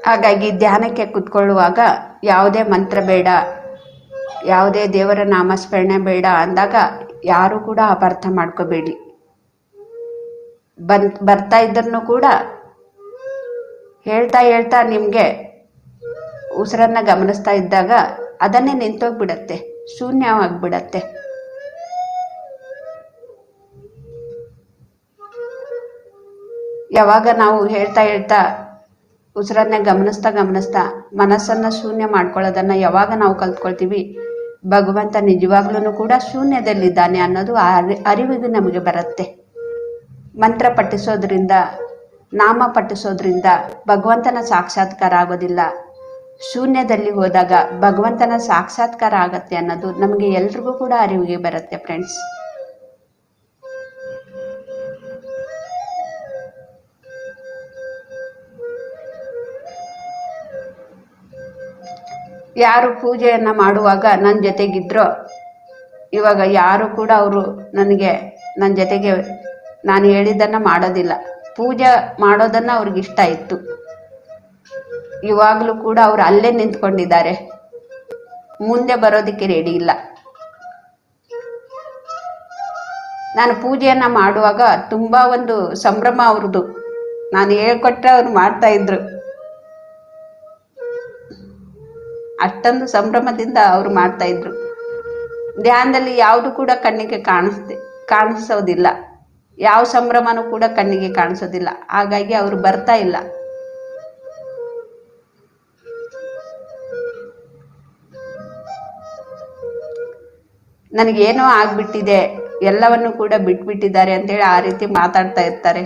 ಹಾಗಾಗಿ ಧ್ಯಾನಕ್ಕೆ ಕುತ್ಕೊಳ್ಳುವಾಗ ಯಾವುದೇ ಮಂತ್ರ ಬೇಡ, ಯಾವುದೇ ದೇವರ ನಾಮಸ್ಮರಣೆ ಬೇಡ ಅಂದಾಗ ಯಾರು ಕೂಡ ಅಪಾರ್ಥ ಮಾಡ್ಕೋಬೇಡಿ. ಬರ್ತಾ ಇದ್ರೂ ಕೂಡ ಹೇಳ್ತಾ ನಿಮಗೆ ಉಸಿರನ್ನ ಗಮನಿಸ್ತಾ ಇದ್ದಾಗ ಅದನ್ನೇ ನಿಂತೋಗ್ಬಿಡತ್ತೆ, ಶೂನ್ಯವಾಗ್ಬಿಡತ್ತೆ. ಯಾವಾಗ ನಾವು ಹೇಳ್ತಾ ಉಸಿರನ್ನ ಗಮನಿಸ್ತಾ ಮನಸ್ಸನ್ನ ಶೂನ್ಯ ಮಾಡ್ಕೊಳ್ಳೋದನ್ನ ಯಾವಾಗ ನಾವು ಕಲ್ತ್ಕೊಳ್ತೀವಿ, ಭಗವಂತ ನಿಜವಾಗ್ಲೂ ಕೂಡ ಶೂನ್ಯದಲ್ಲಿದ್ದಾನೆ ಅನ್ನೋದು ಅರಿವಿಗೆ ನಮಗೆ ಬರುತ್ತೆ. ಮಂತ್ರ ಪಠಿಸೋದ್ರಿಂದ, ನಾಮ ಪಠಿಸೋದ್ರಿಂದ ಭಗವಂತನ ಸಾಕ್ಷಾತ್ಕಾರ ಆಗೋದಿಲ್ಲ. ಶೂನ್ಯದಲ್ಲಿ ಹೋದಾಗ ಭಗವಂತನ ಸಾಕ್ಷಾತ್ಕಾರ ಆಗತ್ತೆ ಅನ್ನೋದು ನಮಗೆ ಎಲ್ರಿಗೂ ಕೂಡ ಅರಿವಿಗೆ ಬರುತ್ತೆ ಫ್ರೆಂಡ್ಸ್. ಯಾರು ಪೂಜೆಯನ್ನ ಮಾಡುವಾಗ ನನ್ನ ಜೊತೆಗಿದ್ರೋ, ಇವಾಗ ಯಾರು ಕೂಡ ಅವರು ನನ್ನ ಜೊತೆಗೆ ನಾನು ಹೇಳಿದ್ದನ್ನ ಮಾಡೋದಿಲ್ಲ. ಪೂಜೆ ಮಾಡೋದನ್ನ ಅವ್ರಿಗೆ ಇಷ್ಟ ಇತ್ತು. ಇವಾಗಲೂ ಕೂಡ ಅವ್ರು ಅಲ್ಲೇ ನಿಂತ್ಕೊಂಡಿದ್ದಾರೆ, ಮುಂದೆ ಬರೋದಕ್ಕೆ ರೆಡಿ ಇಲ್ಲ. ನಾನು ಪೂಜೆಯನ್ನ ಮಾಡುವಾಗ ತುಂಬಾ ಒಂದು ಸಂಭ್ರಮ ಅವ್ರದ್ದು. ನಾನು ಹೇಳ್ಕೊಟ್ರೆ ಅವ್ರು ಮಾಡ್ತಾ ಇದ್ರು. ಅಷ್ಟೊಂದು ಸಂಭ್ರಮದಿಂದ ಅವರು ಮಾಡ್ತಾ ಇದ್ರು. ಧ್ಯಾನದಲ್ಲಿ ಯಾವುದು ಕೂಡ ಕಣ್ಣಿಗೆ ಕಾಣಿಸೋದಿಲ್ಲ, ಯಾವ ಸಂಭ್ರಮನೂ ಕೂಡ ಕಣ್ಣಿಗೆ ಕಾಣಿಸೋದಿಲ್ಲ. ಹಾಗಾಗಿ ಅವರು ಬರ್ತಾ ಇಲ್ಲ. ನನಗೇನೋ ಆಗ್ಬಿಟ್ಟಿದೆ, ಎಲ್ಲವನ್ನು ಕೂಡ ಬಿಟ್ಬಿಟ್ಟಿದ್ದಾರೆ ಅಂತೇಳಿ ಆ ರೀತಿ ಮಾತಾಡ್ತಾ ಇರ್ತಾರೆ.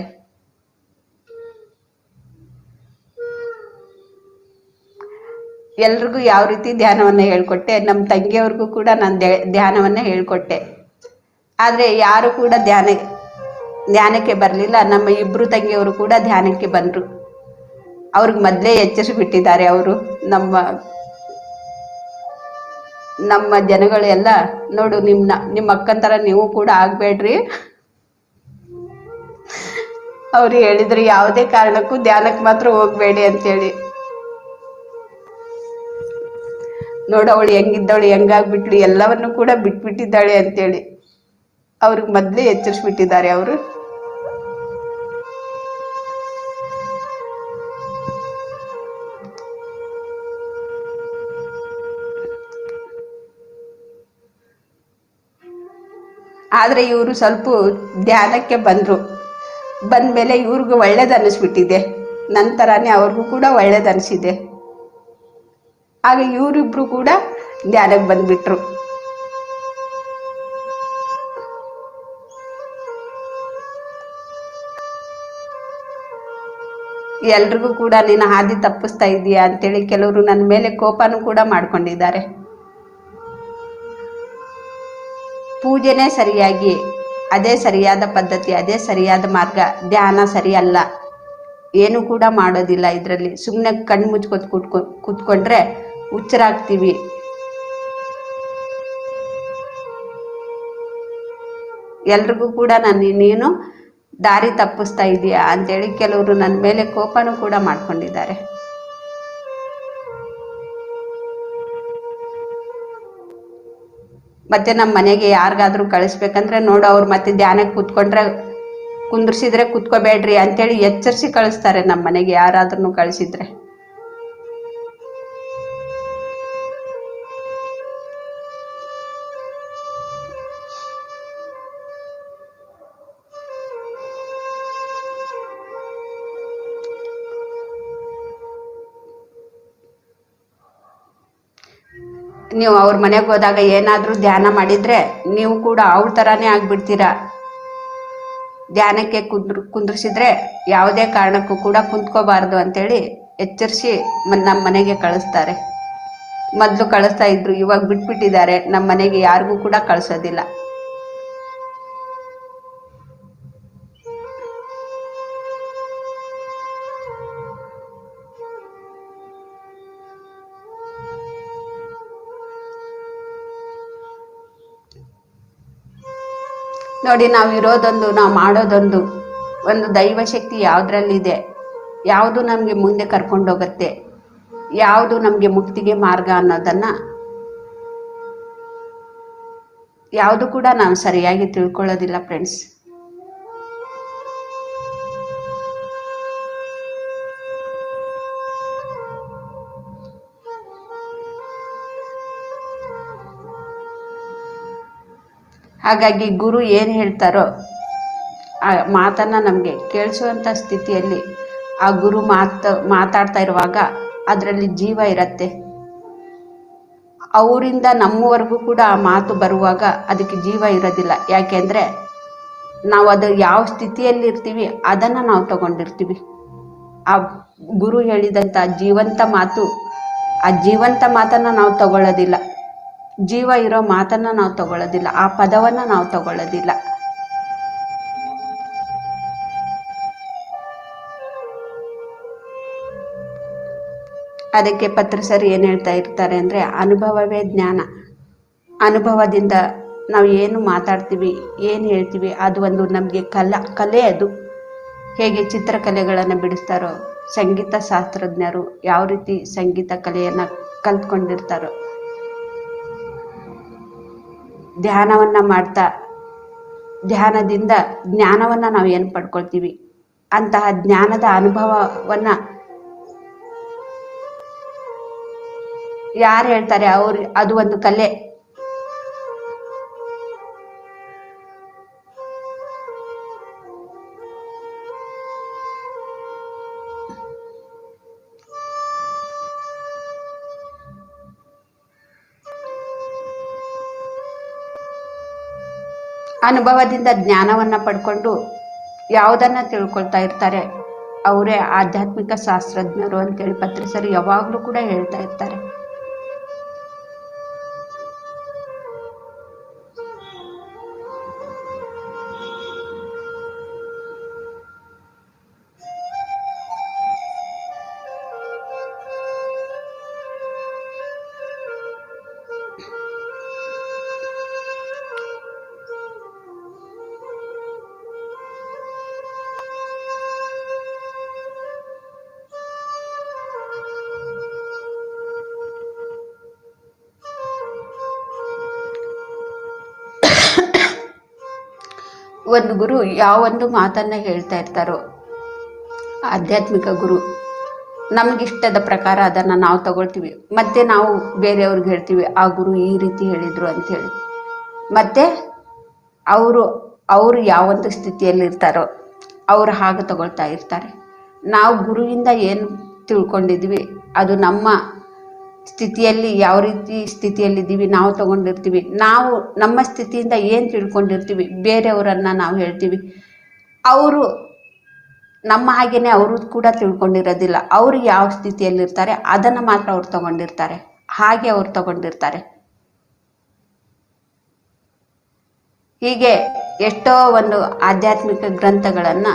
ಎಲ್ರಿಗೂ ಯಾವ ರೀತಿ ಧ್ಯಾನವನ್ನ ಹೇಳ್ಕೊಟ್ಟೆ, ನಮ್ಮ ತಂಗಿಯವ್ರಿಗೂ ಕೂಡ ನಾನು ಧ್ಯಾನವನ್ನ ಹೇಳ್ಕೊಟ್ಟೆ. ಆದ್ರೆ ಯಾರು ಕೂಡ ಧ್ಯಾನಕ್ಕೆ ಬರಲಿಲ್ಲ. ನಮ್ಮ ಇಬ್ರು ತಂಗಿಯವರು ಕೂಡ ಧ್ಯಾನಕ್ಕೆ ಬಂದ್ರು. ಅವ್ರಿಗೆ ಮೊದಲೇ ಎಚ್ಚರಿಸ್ಬಿಟ್ಟಿದ್ದಾರೆ ಅವರು. ನಮ್ಮ ಜನಗಳೆಲ್ಲ ನೋಡು ನಿಮ್ಮ ಅಕ್ಕನ ಥರ ನೀವು ಕೂಡ ಆಗಬೇಡ್ರಿ. ಅವ್ರು ಹೇಳಿದ್ರು ಯಾವುದೇ ಕಾರಣಕ್ಕೂ ಧ್ಯಾನಕ್ಕೆ ಮಾತ್ರ ಹೋಗಬೇಡಿ ಅಂತೇಳಿ. ನೋಡು ಅವಳು ಹೆಂಗಿದ್ದವಳು, ಹೆಂಗಾಗ್ಬಿಟ್ಲು, ಎಲ್ಲವನ್ನು ಕೂಡ ಬಿಟ್ಬಿಟ್ಟಿದ್ದಾಳೆ ಅಂತೇಳಿ ಅವ್ರಿಗೆ ಮೊದಲೇ ಎಚ್ಚರಿಸ್ಬಿಟ್ಟಿದ್ದಾರೆ ಅವರು. ಆದರೆ ಇವರು ಸ್ವಲ್ಪ ಧ್ಯಾನಕ್ಕೆ ಬಂದ್ಮೇಲೆ ಇವ್ರಿಗೂ ಒಳ್ಳೇದು ಅನ್ನಿಸ್ಬಿಟ್ಟಿದೆ. ನಂತರನೇ ಅವ್ರಿಗೂ ಕೂಡ ಒಳ್ಳೇದು ಅನಿಸಿದೆ. ಆಗ ಇವರಿಬ್ರು ಕೂಡ ಧ್ಯಾನಕ್ಕೆ ಬಂದ್ಬಿಟ್ರು. ಎಲ್ರಿಗೂ ಕೂಡ ನೀನು ಹಾದಿ ತಪ್ಪಿಸ್ತಾ ಇದೀಯಾ ಅಂತೇಳಿ ಕೆಲವರು ನನ್ನ ಮೇಲೆ ಕೋಪನೂ ಕೂಡ ಮಾಡ್ಕೊಂಡಿದ್ದಾರೆ. ಪೂಜೆನೇ ಸರಿಯಾಗಿ, ಅದೇ ಸರಿಯಾದ ಪದ್ಧತಿ, ಅದೇ ಸರಿಯಾದ ಮಾರ್ಗ. ಧ್ಯಾನ ಸರಿಯಲ್ಲ, ಏನು ಕೂಡ ಮಾಡೋದಿಲ್ಲ ಇದರಲ್ಲಿ. ಸುಮ್ಮನೆ ಕಣ್ಣು ಮುಚ್ಕೊತ್ ಕೂತ್ಕೊಂಡ್ರೆ ಹುಚ್ಚರಾಗ್ತೀವಿ. ಎಲ್ರಿಗೂ ಕೂಡ ನೀನು ದಾರಿ ತಪ್ಪಿಸ್ತಾ ಇದೀಯಾ ಅಂತೇಳಿ ಕೆಲವರು ನನ್ನ ಮೇಲೆ ಕೋಪನೂ ಕೂಡ ಮಾಡ್ಕೊಂಡಿದ್ದಾರೆ. ಮತ್ತೆ ನಮ್ಮ ಮನೆಗೆ ಯಾರಿಗಾದ್ರೂ ಕಳಿಸ್ಬೇಕಂದ್ರೆ ನೋಡು, ಅವ್ರು ಮತ್ತೆ ಧ್ಯಾನಕ್ಕೆ ಕುಂದ್ರಿಸಿದ್ರೆ ಕುತ್ಕೋಬೇಡ್ರಿ ಅಂತೇಳಿ ಎಚ್ಚರಿಸಿ ಕಳಿಸ್ತಾರೆ. ನಮ್ಮ ಮನೆಗೆ ಯಾರಾದ್ರೂ ಕಳಿಸಿದ್ರೆ ನೀವು ಅವ್ರ ಮನೆಗೆ ಹೋದಾಗ ಏನಾದರೂ ಧ್ಯಾನ ಮಾಡಿದ್ರೆ ನೀವು ಕೂಡ ಅವ್ರ ಥರಾನೇ ಆಗ್ಬಿಡ್ತೀರಾ. ಧ್ಯಾನಕ್ಕೆ ಕುಂದ್ರಿಸಿದ್ರೆ ಯಾವುದೇ ಕಾರಣಕ್ಕೂ ಕೂಡ ಕುಂತ್ಕೋಬಾರ್ದು ಅಂತೇಳಿ ಎಚ್ಚರಿಸಿ ನಮ್ಮ ಮನೆಗೆ ಕಳಿಸ್ತಾರೆ. ಮೊದಲು ಕಳಿಸ್ತಾ ಇದ್ರು, ಇವಾಗ ಬಿಟ್ಬಿಟ್ಟಿದ್ದಾರೆ. ನಮ್ಮ ಮನೆಗೆ ಯಾರಿಗೂ ಕೂಡ ಕಳಿಸೋದಿಲ್ಲ. ನೋಡಿ, ನಾವು ಇರೋದೊಂದು, ನಾವು ಮಾಡೋದೊಂದು. ಒಂದು ದೈವಶಕ್ತಿ ಯಾವುದ್ರಲ್ಲಿದೆ, ಯಾವುದು ನಮಗೆ ಮುಂದೆ ಕರ್ಕೊಂಡೋಗುತ್ತೆ, ಯಾವುದು ನಮಗೆ ಮುಕ್ತಿಗೆ ಮಾರ್ಗ ಅನ್ನೋದನ್ನು ಯಾವುದು ಕೂಡ ನಾವು ಸರಿಯಾಗಿ ತಿಳ್ಕೊಳ್ಳೋದಿಲ್ಲ ಫ್ರೆಂಡ್ಸ್. ಹಾಗಾಗಿ ಗುರು ಏನು ಹೇಳ್ತಾರೋ ಆ ಮಾತನ್ನು ನಮಗೆ ಕೇಳಿಸುವಂಥ ಸ್ಥಿತಿಯಲ್ಲಿ ಆ ಗುರು ಮಾತಾಡ್ತಾ ಇರುವಾಗ ಅದರಲ್ಲಿ ಜೀವ ಇರುತ್ತೆ. ಅವರಿಂದ ನಮ್ಮವರೆಗೂ ಕೂಡ ಆ ಮಾತು ಬರುವಾಗ ಅದಕ್ಕೆ ಜೀವ ಇರೋದಿಲ್ಲ. ಯಾಕೆಂದರೆ ನಾವು ಅದು ಯಾವ ಸ್ಥಿತಿಯಲ್ಲಿ ಇರ್ತೀವಿ ಅದನ್ನು ನಾವು ತಗೊಂಡಿರ್ತೀವಿ. ಆ ಗುರು ಹೇಳಿದಂಥ ಜೀವಂತ ಮಾತು, ಆ ಜೀವಂತ ಮಾತನ್ನು ನಾವು ತಗೊಳ್ಳೋದಿಲ್ಲ. ಜೀವ ಇರೋ ಮಾತನ್ನು ನಾವು ತಗೊಳ್ಳೋದಿಲ್ಲ, ಆ ಪದವನ್ನು ನಾವು ತಗೊಳ್ಳೋದಿಲ್ಲ. ಅದಕ್ಕೆ ಪತ್ರಿಸರು ಏನು ಹೇಳ್ತಾ ಇರ್ತಾರೆ ಅಂದರೆ, ಅನುಭವವೇ ಜ್ಞಾನ. ಅನುಭವದಿಂದ ನಾವು ಏನು ಮಾತಾಡ್ತೀವಿ, ಏನು ಹೇಳ್ತೀವಿ, ಅದು ಒಂದು ನಮಗೆ ಕಲೆ. ಅದು ಹೇಗೆ ಚಿತ್ರಕಲೆಗಳನ್ನು ಬಿಡಿಸ್ತಾರೋ, ಸಂಗೀತ ಶಾಸ್ತ್ರಜ್ಞರು ಯಾವ ರೀತಿ ಸಂಗೀತ ಕಲೆಯನ್ನು ಕಲ್ತ್ಕೊಂಡಿರ್ತಾರೋ, ಧ್ಯಾನವನ್ನು ಮಾಡ್ತಾ ಧ್ಯಾನದಿಂದ ಜ್ಞಾನವನ್ನು ನಾವು ಏನು ಪಡ್ಕೊಳ್ತೀವಿ, ಅಂತಹ ಜ್ಞಾನದ ಅನುಭವವನ್ನು ಯಾರು ಹೇಳ್ತಾರೆ ಅದು ಒಂದು ಕಲೆ. ಅನುಭವದಿಂದ ಜ್ಞಾನವನ್ನು ಪಡ್ಕೊಂಡು ಯಾವುದನ್ನು ತಿಳ್ಕೊಳ್ತಾ ಇರ್ತಾರೆ ಅವರೇ ಆಧ್ಯಾತ್ಮಿಕ ಶಾಸ್ತ್ರಜ್ಞರು ಅಂತೇಳಿ ಪತ್ರಿಸರು ಯಾವಾಗಲೂ ಕೂಡ ಹೇಳ್ತಾ ಇರ್ತಾರೆ. ಒಂದು ಗುರು ಯಾವೊಂದು ಮಾತನ್ನ ಹೇಳ್ತಾ ಇರ್ತಾರೋ, ಆಧ್ಯಾತ್ಮಿಕ ಗುರು, ನಮಗಿಷ್ಟದ ಪ್ರಕಾರ ಅದನ್ನು ನಾವು ತಗೊಳ್ತೀವಿ. ಮತ್ತೆ ನಾವು ಬೇರೆಯವ್ರಿಗೆ ಹೇಳ್ತೀವಿ ಆ ಗುರು ಈ ರೀತಿ ಹೇಳಿದರು ಅಂಥೇಳಿ. ಮತ್ತೆ ಅವರು ಯಾವೊಂದು ಸ್ಥಿತಿಯಲ್ಲಿ ಇರ್ತಾರೋ ಅವರು ಹಾಗೆ ತಗೊಳ್ತಾ ಇರ್ತಾರೆ. ನಾವು ಗುರುವಿಂದ ಏನು ತಿಳ್ಕೊಂಡಿದ್ವಿ ಅದು ನಮ್ಮ ಸ್ಥಿತಿಯಲ್ಲಿ ಯಾವ ರೀತಿ ಸ್ಥಿತಿಯಲ್ಲಿದ್ದೀವಿ ನಾವು ತಗೊಂಡಿರ್ತೀವಿ. ನಾವು ನಮ್ಮ ಸ್ಥಿತಿಯಿಂದ ಏನು ತಿಳ್ಕೊಂಡಿರ್ತೀವಿ ಬೇರೆಯವರನ್ನು ನಾವು ಹೇಳ್ತೀವಿ. ಅವರು ನಮ್ಮ ಹಾಗೇನೆ ಅವರು ಕೂಡ ತಿಳ್ಕೊಂಡಿರೋದಿಲ್ಲ. ಅವರು ಯಾವ ಸ್ಥಿತಿಯಲ್ಲಿರ್ತಾರೆ ಅದನ್ನು ಮಾತ್ರ ಅವ್ರು ತಗೊಂಡಿರ್ತಾರೆ, ಹಾಗೆ ಅವ್ರು ತಗೊಂಡಿರ್ತಾರೆ. ಹೀಗೆ ಎಷ್ಟೋ ಒಂದು ಆಧ್ಯಾತ್ಮಿಕ ಗ್ರಂಥಗಳನ್ನು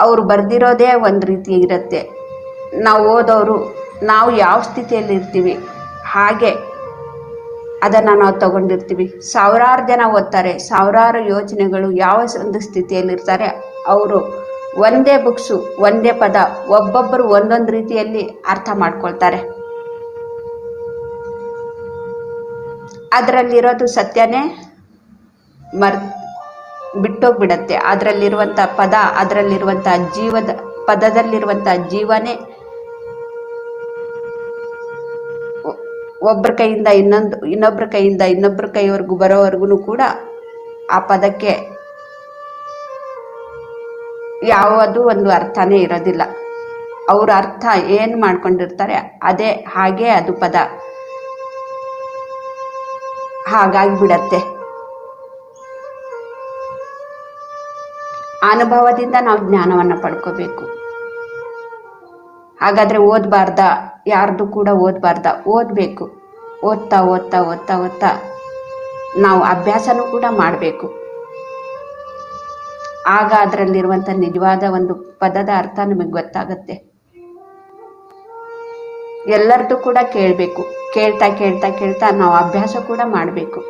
ಅವರು ಬರೆದಿರೋದೇ ಒಂದು ರೀತಿ ಇರುತ್ತೆ. ನಾವು ಓದೋರು ನಾವು ಯಾವ ಸ್ಥಿತಿಯಲ್ಲಿ ಇರ್ತೀವಿ ಹಾಗೆ ಅದನ್ನು ನಾವು ತಗೊಂಡಿರ್ತೀವಿ. ಸಾವಿರಾರು ಜನ ಓದ್ತಾರೆ, ಸಾವಿರಾರು ಯೋಚನೆಗಳು ಯಾವ ಒಂದು ಸ್ಥಿತಿಯಲ್ಲಿರ್ತಾರೆ ಅವರು ಒಂದೇ ಬುಕ್ಸು ಒಂದೇ ಪದ ಒಬ್ಬೊಬ್ಬರು ಒಂದೊಂದು ರೀತಿಯಲ್ಲಿ ಅರ್ಥ ಮಾಡ್ಕೊಳ್ತಾರೆ. ಅದರಲ್ಲಿರೋದು ಸತ್ಯನೇ ಬಿಟ್ಟೋಗ್ಬಿಡತ್ತೆ. ಅದರಲ್ಲಿರುವಂಥ ಪದ, ಅದರಲ್ಲಿರುವಂಥ ಪದದಲ್ಲಿರುವಂಥ ಜೀವನೇ ಒಬ್ಬರ ಕೈಯಿಂದ ಇನ್ನೊಬ್ಬರ ಕೈಯಿಂದ ಇನ್ನೊಬ್ಬರ ಕೈವರೆಗೂ ಬರೋವರೆಗೂ ಕೂಡ ಆ ಪದಕ್ಕೆ ಯಾವುದೂ ಒಂದು ಅರ್ಥನೇ ಇರೋದಿಲ್ಲ. ಅವ್ರ ಅರ್ಥ ಏನು ಮಾಡ್ಕೊಂಡಿರ್ತಾರೆ ಅದೇ ಹಾಗೆ ಅದು ಪದ ಹಾಗಾಗಿ ಬಿಡತ್ತೆ. ಅನುಭವದಿಂದ ನಾವು ಜ್ಞಾನವನ್ನು ಪಡ್ಕೋಬೇಕು. ಹಾಗಾದ್ರೆ ಓದಬಾರ್ದ? ಯಾರ್ದು ಕೂಡ ಓದಬಾರ್ದ? ಓದಬೇಕು. ಓದ್ತಾ ಓದ್ತಾ ಓದ್ತಾ ಓದ್ತಾ ನಾವು ಅಭ್ಯಾಸನೂ ಕೂಡ ಮಾಡಬೇಕು. ಆಗ ಅದರಲ್ಲಿರುವಂಥ ನಿಜವಾದ ಒಂದು ಪದದ ಅರ್ಥ ನಮಗೆ ಗೊತ್ತಾಗತ್ತೆ. ಎಲ್ಲರದ್ದು ಕೂಡ ಕೇಳಬೇಕು. ಕೇಳ್ತಾ ಕೇಳ್ತಾ ಕೇಳ್ತಾ ನಾವು ಅಭ್ಯಾಸ ಕೂಡ ಮಾಡಬೇಕು.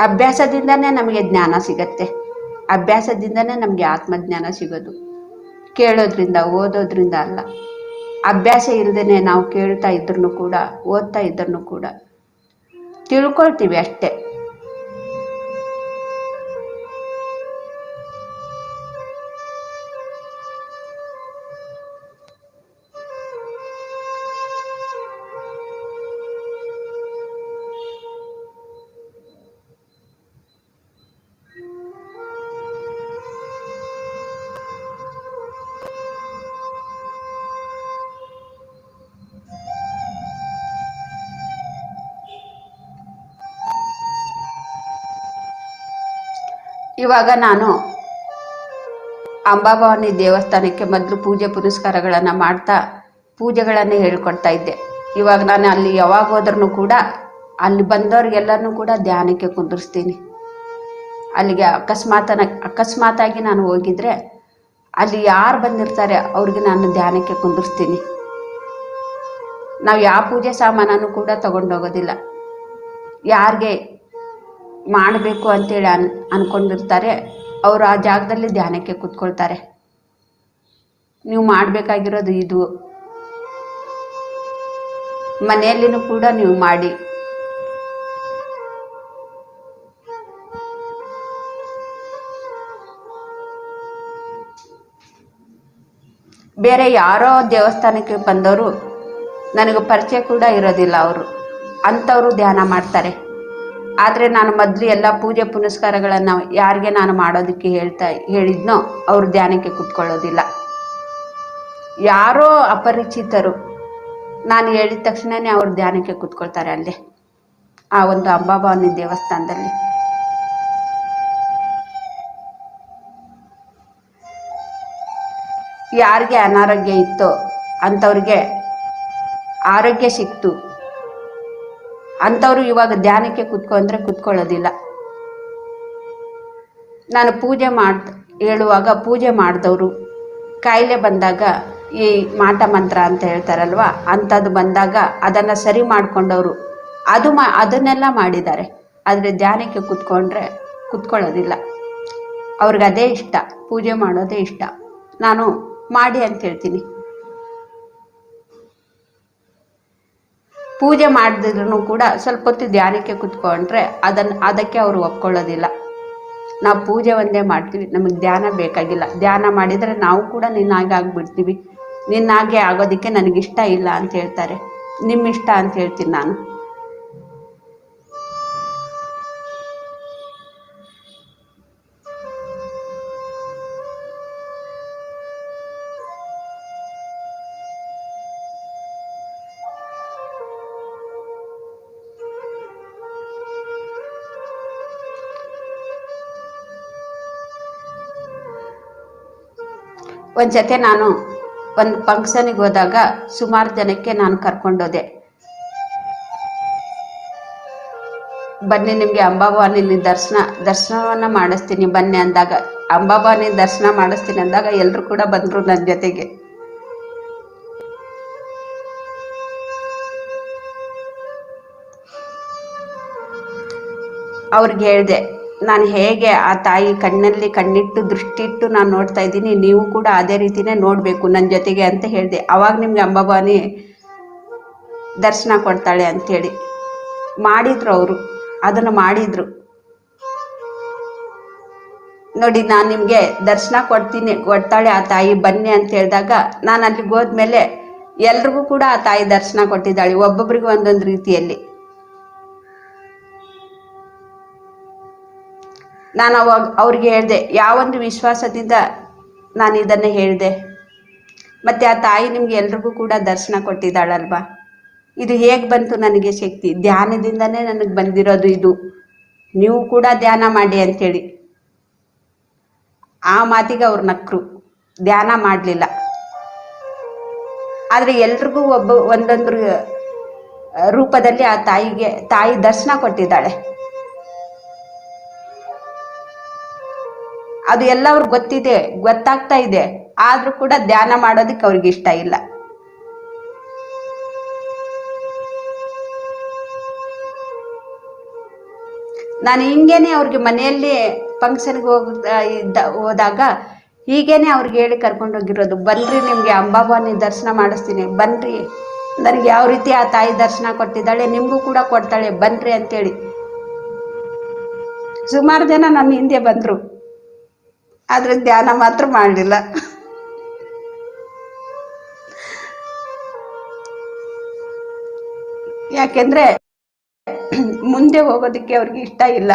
ಅಭ್ಯಾಸದಿಂದನೇ ನಮಗೆ ಜ್ಞಾನ ಸಿಗತ್ತೆ. ಅಭ್ಯಾಸದಿಂದನೇ ನಮಗೆ ಆತ್ಮಜ್ಞಾನ ಸಿಗೋದು. ಕೇಳೋದ್ರಿಂದ ಓದೋದ್ರಿಂದ ಅಲ್ಲ. ಅಭ್ಯಾಸ ಇಲ್ಲದೇನೆ ನಾವು ಕೇಳ್ತಾ ಇದ್ರೂ ಕೂಡ ಓದ್ತಾ ಇದ್ರೂ ಕೂಡ ತಿಳ್ಕೊಳ್ತೀವಿ ಅಷ್ಟೇ. ಇವಾಗ ನಾನು ಅಂಬಾಭವಾನಿ ದೇವಸ್ಥಾನಕ್ಕೆ ಮೊದಲು ಪೂಜೆ ಪುನಸ್ಕಾರಗಳನ್ನು ಮಾಡ್ತಾ ಪೂಜೆಗಳನ್ನೇ ಹೇಳ್ಕೊಡ್ತಾ ಇದ್ದೆ. ಇವಾಗ ನಾನು ಅಲ್ಲಿ ಯಾವಾಗ ಹೋದ್ರೂ ಕೂಡ ಅಲ್ಲಿ ಬಂದವ್ರಿಗೆಲ್ಲರೂ ಕೂಡ ಧ್ಯಾನಕ್ಕೆ ಕುಂದಿರ್ಸ್ತೀನಿ. ಅಲ್ಲಿಗೆ ಅಕಸ್ಮಾತಾಗಿ ನಾನು ಹೋಗಿದ್ರೆ ಅಲ್ಲಿ ಯಾರು ಬಂದಿರ್ತಾರೆ ಅವ್ರಿಗೆ ನಾನು ಧ್ಯಾನಕ್ಕೆ ಕುಂದಿರ್ಸ್ತೀನಿ. ನಾವು ಯಾವ ಪೂಜೆ ಸಾಮಾನನ್ನು ಕೂಡ ತಗೊಂಡೋಗೋದಿಲ್ಲ. ಯಾರಿಗೆ ಮಾಡಬೇಕು ಅಂತೇಳಿ ಅನ್ಕೊಂಡಿರ್ತಾರೆ ಅವರು ಆ ಜಾಗದಲ್ಲಿ ಧ್ಯಾನಕ್ಕೆ ಕೂತ್ಕೊಳ್ತಾರೆ. ನೀವು ಮಾಡಬೇಕಾಗಿರೋದು ಇದು. ಮನೆಯಲ್ಲಿನೂ ಕೂಡ ನೀವು ಮಾಡಿ. ಬೇರೆ ಯಾರೋ ದೇವಸ್ಥಾನಕ್ಕೆ ಬಂದವರು ನನಗೆ ಪರಿಚಯ ಕೂಡ ಇರೋದಿಲ್ಲ, ಅವರು ಅಂಥವರು ಧ್ಯಾನ ಮಾಡ್ತಾರೆ. ಆದರೆ ನಾನು ಮೊದಲು ಎಲ್ಲ ಪೂಜೆ ಪುನಸ್ಕಾರಗಳನ್ನು ಯಾರಿಗೆ ನಾನು ಮಾಡೋದಕ್ಕೆ ಹೇಳಿದ್ನೋ ಅವರು ಧ್ಯಾನಕ್ಕೆ ಕೂತ್ಕೊಳ್ಳೋದಿಲ್ಲ. ಯಾರೋ ಅಪರಿಚಿತರು ನಾನು ಹೇಳಿದ ತಕ್ಷಣವೇ ಅವರು ಧ್ಯಾನಕ್ಕೆ ಕೂತ್ಕೊಳ್ತಾರೆ ಅಲ್ಲೇ ಆ ಒಂದು ಅಂಬಾಭವಾನಿ ದೇವಸ್ಥಾನದಲ್ಲಿ. ಯಾರಿಗೆ ಅನಾರೋಗ್ಯ ಇತ್ತೋ ಅಂಥವ್ರಿಗೆ ಆರೋಗ್ಯ ಸಿಕ್ತು. ಅಂಥವ್ರು ಇವಾಗ ಧ್ಯಾನಕ್ಕೆ ಕೂತ್ಕೊಂಡ್ರೆ ಕೂತ್ಕೊಳ್ಳೋದಿಲ್ಲ. ನಾನು ಪೂಜೆ ಹೇಳುವಾಗ ಪೂಜೆ ಮಾಡಿದವರು ಕಾಯಿಲೆ ಬಂದಾಗ ಈ ಮಾಟ ಮಂತ್ರ ಅಂತ ಹೇಳ್ತಾರಲ್ವ, ಅಂಥದ್ದು ಬಂದಾಗ ಅದನ್ನು ಸರಿ ಮಾಡಿಕೊಂಡವರು ಅದನ್ನೆಲ್ಲ ಮಾಡಿದ್ದಾರೆ. ಆದರೆ ಧ್ಯಾನಕ್ಕೆ ಕೂತ್ಕೊಳ್ಳೋದಿಲ್ಲ. ಅವ್ರಿಗೆ ಅದೇ ಇಷ್ಟ, ಪೂಜೆ ಮಾಡೋದೇ ಇಷ್ಟ. ನಾನು ಮಾಡಿ ಅಂತ ಹೇಳ್ತೀನಿ. ಪೂಜೆ ಮಾಡಿದ್ರು ಕೂಡ ಸ್ವಲ್ಪ ಹೊತ್ತು ಧ್ಯಾನಕ್ಕೆ ಕುತ್ಕೊಂಡ್ರೆ ಅದಕ್ಕೆ ಅವರು ಒಪ್ಕೊಳ್ಳೋದಿಲ್ಲ. ನಾವು ಪೂಜೆ ಒಂದೇ ಮಾಡ್ತೀವಿ, ನಮಗೆ ಧ್ಯಾನ ಬೇಕಾಗಿಲ್ಲ. ಧ್ಯಾನ ಮಾಡಿದರೆ ನಾವು ಕೂಡ ನಿನ್ನಾಗೆ ಆಗಿಬಿಡ್ತೀವಿ, ನಿನ್ನಾಗೆ ಆಗೋದಕ್ಕೆ ನನಗಿಷ್ಟ ಇಲ್ಲ ಅಂತ ಹೇಳ್ತಾರೆ. ನಿಮ್ಮ ಇಷ್ಟ ಅಂತ ಹೇಳ್ತೀನಿ ನಾನು. ಒಂದು ಜೊತೆ ನಾನು ಒಂದು ಫಂಕ್ಷನಿಗೆ ಹೋದಾಗ ಸುಮಾರು ಜನಕ್ಕೆ ನಾನು ಕರ್ಕೊಂಡೋದೆ. ಬನ್ನಿ ನಿಮಗೆ ಅಂಬಾಭವಾನಿ ದರ್ಶನವನ್ನು ಮಾಡಿಸ್ತೀನಿ ಬನ್ನಿ ಅಂದಾಗ, ಅಂಬಾಭವಾನಿ ದರ್ಶನ ಮಾಡಿಸ್ತೀನಿ ಅಂದಾಗ ಎಲ್ಲರೂ ಕೂಡ ಬಂದರು ನನ್ನ ಜೊತೆಗೆ. ಅವ್ರಿಗೆ ಹೇಳಿದೆ, ನಾನು ಹೇಗೆ ಆ ತಾಯಿ ಕಣ್ಣಲ್ಲಿ ಕಣ್ಣಿಟ್ಟು ದೃಷ್ಟಿಟ್ಟು ನಾನು ನೋಡ್ತಾ ಇದ್ದೀನಿ, ನೀವು ಕೂಡ ಅದೇ ರೀತಿನೇ ನೋಡಬೇಕು ನನ್ನ ಜೊತೆಗೆ ಅಂತ ಹೇಳಿದೆ. ಅವಾಗ ನಿಮಗೆ ಅಂಬಾಭವಾನಿ ದರ್ಶನ ಕೊಡ್ತಾಳೆ ಅಂಥೇಳಿ ಮಾಡಿದ್ರು. ಅವರು ಅದನ್ನು ಮಾಡಿದ್ರು ನೋಡಿ. ನಾನು ನಿಮಗೆ ದರ್ಶನ ಕೊಡ್ತಾಳೆ ಆ ತಾಯಿ ಬನ್ನಿ ಅಂತ ಹೇಳಿದಾಗ ನಾನು ಅಲ್ಲಿಗೆ ಹೋದ್ಮೇಲೆ ಎಲ್ರಿಗೂ ಕೂಡ ಆ ತಾಯಿ ದರ್ಶನ ಕೊಟ್ಟಿದ್ದಾಳೆ, ಒಬ್ಬೊಬ್ರಿಗೂ ಒಂದೊಂದು ರೀತಿಯಲ್ಲಿ. ನಾನು ಅವಾಗ ಅವ್ರಿಗೆ ಹೇಳಿದೆ, ಯಾವೊಂದು ವಿಶ್ವಾಸದಿಂದ ನಾನು ಇದನ್ನು ಹೇಳಿದೆ, ಮತ್ತು ಆ ತಾಯಿ ನಿಮ್ಗೆ ಎಲ್ರಿಗೂ ಕೂಡ ದರ್ಶನ ಕೊಟ್ಟಿದ್ದಾಳಲ್ವಾ, ಇದು ಹೇಗೆ ಬಂತು ನನಗೆ ಶಕ್ತಿ? ಧ್ಯಾನದಿಂದನೇ ನನಗೆ ಬಂದಿರೋದು ಇದು, ನೀವು ಕೂಡ ಧ್ಯಾನ ಮಾಡಿ ಅಂಥೇಳಿ. ಆ ಮಾತಿಗೆ ಅವ್ರು ನಕ್ಕರು, ಧ್ಯಾನ ಮಾಡಲಿಲ್ಲ. ಆದರೆ ಎಲ್ರಿಗೂ ಒಂದೊಂದು ರೂಪದಲ್ಲಿ ಆ ತಾಯಿ ದರ್ಶನ ಕೊಟ್ಟಿದ್ದಾಳೆ. ಅದು ಎಲ್ಲ ಅವ್ರಿಗೆ ಗೊತ್ತಾಗ್ತಾ ಇದೆ, ಆದ್ರೂ ಕೂಡ ಧ್ಯಾನ ಮಾಡೋದಕ್ಕೆ ಅವ್ರಿಗೆ ಇಷ್ಟ ಇಲ್ಲ. ನಾನು ಹಿಂಗೇನೆ ಅವ್ರಿಗೆ ಮನೆಯಲ್ಲಿ ಫಂಕ್ಷನ್ಗೆ ಹೋದಾಗ ಹೀಗೇನೆ ಅವ್ರಿಗೆ ಹೇಳಿ ಕರ್ಕೊಂಡೋಗಿರೋದು, ಬನ್ರಿ ನಿಮಗೆ ಅಂಬಾಭವಾನಿ ದರ್ಶನ ಮಾಡಿಸ್ತೀನಿ ಬನ್ರಿ, ನನಗೆ ಯಾವ ರೀತಿ ಆ ತಾಯಿ ದರ್ಶನ ಕೊಟ್ಟಿದ್ದಾಳೆ ನಿಮಗೂ ಕೂಡ ಕೊಡ್ತಾಳೆ ಬನ್ರಿ ಅಂತೇಳಿ. ಸುಮಾರು ಜನ ನನ್ನ ಹಿಂದೆ ಬಂದರು, ಆದರೆ ಧ್ಯಾನ ಮಾತ್ರ ಮಾಡಲಿಲ್ಲ. ಯಾಕೆಂದ್ರೆ ಮುಂದೆ ಹೋಗೋದಕ್ಕೆ ಅವ್ರಿಗೆ ಇಷ್ಟ ಇಲ್ಲ,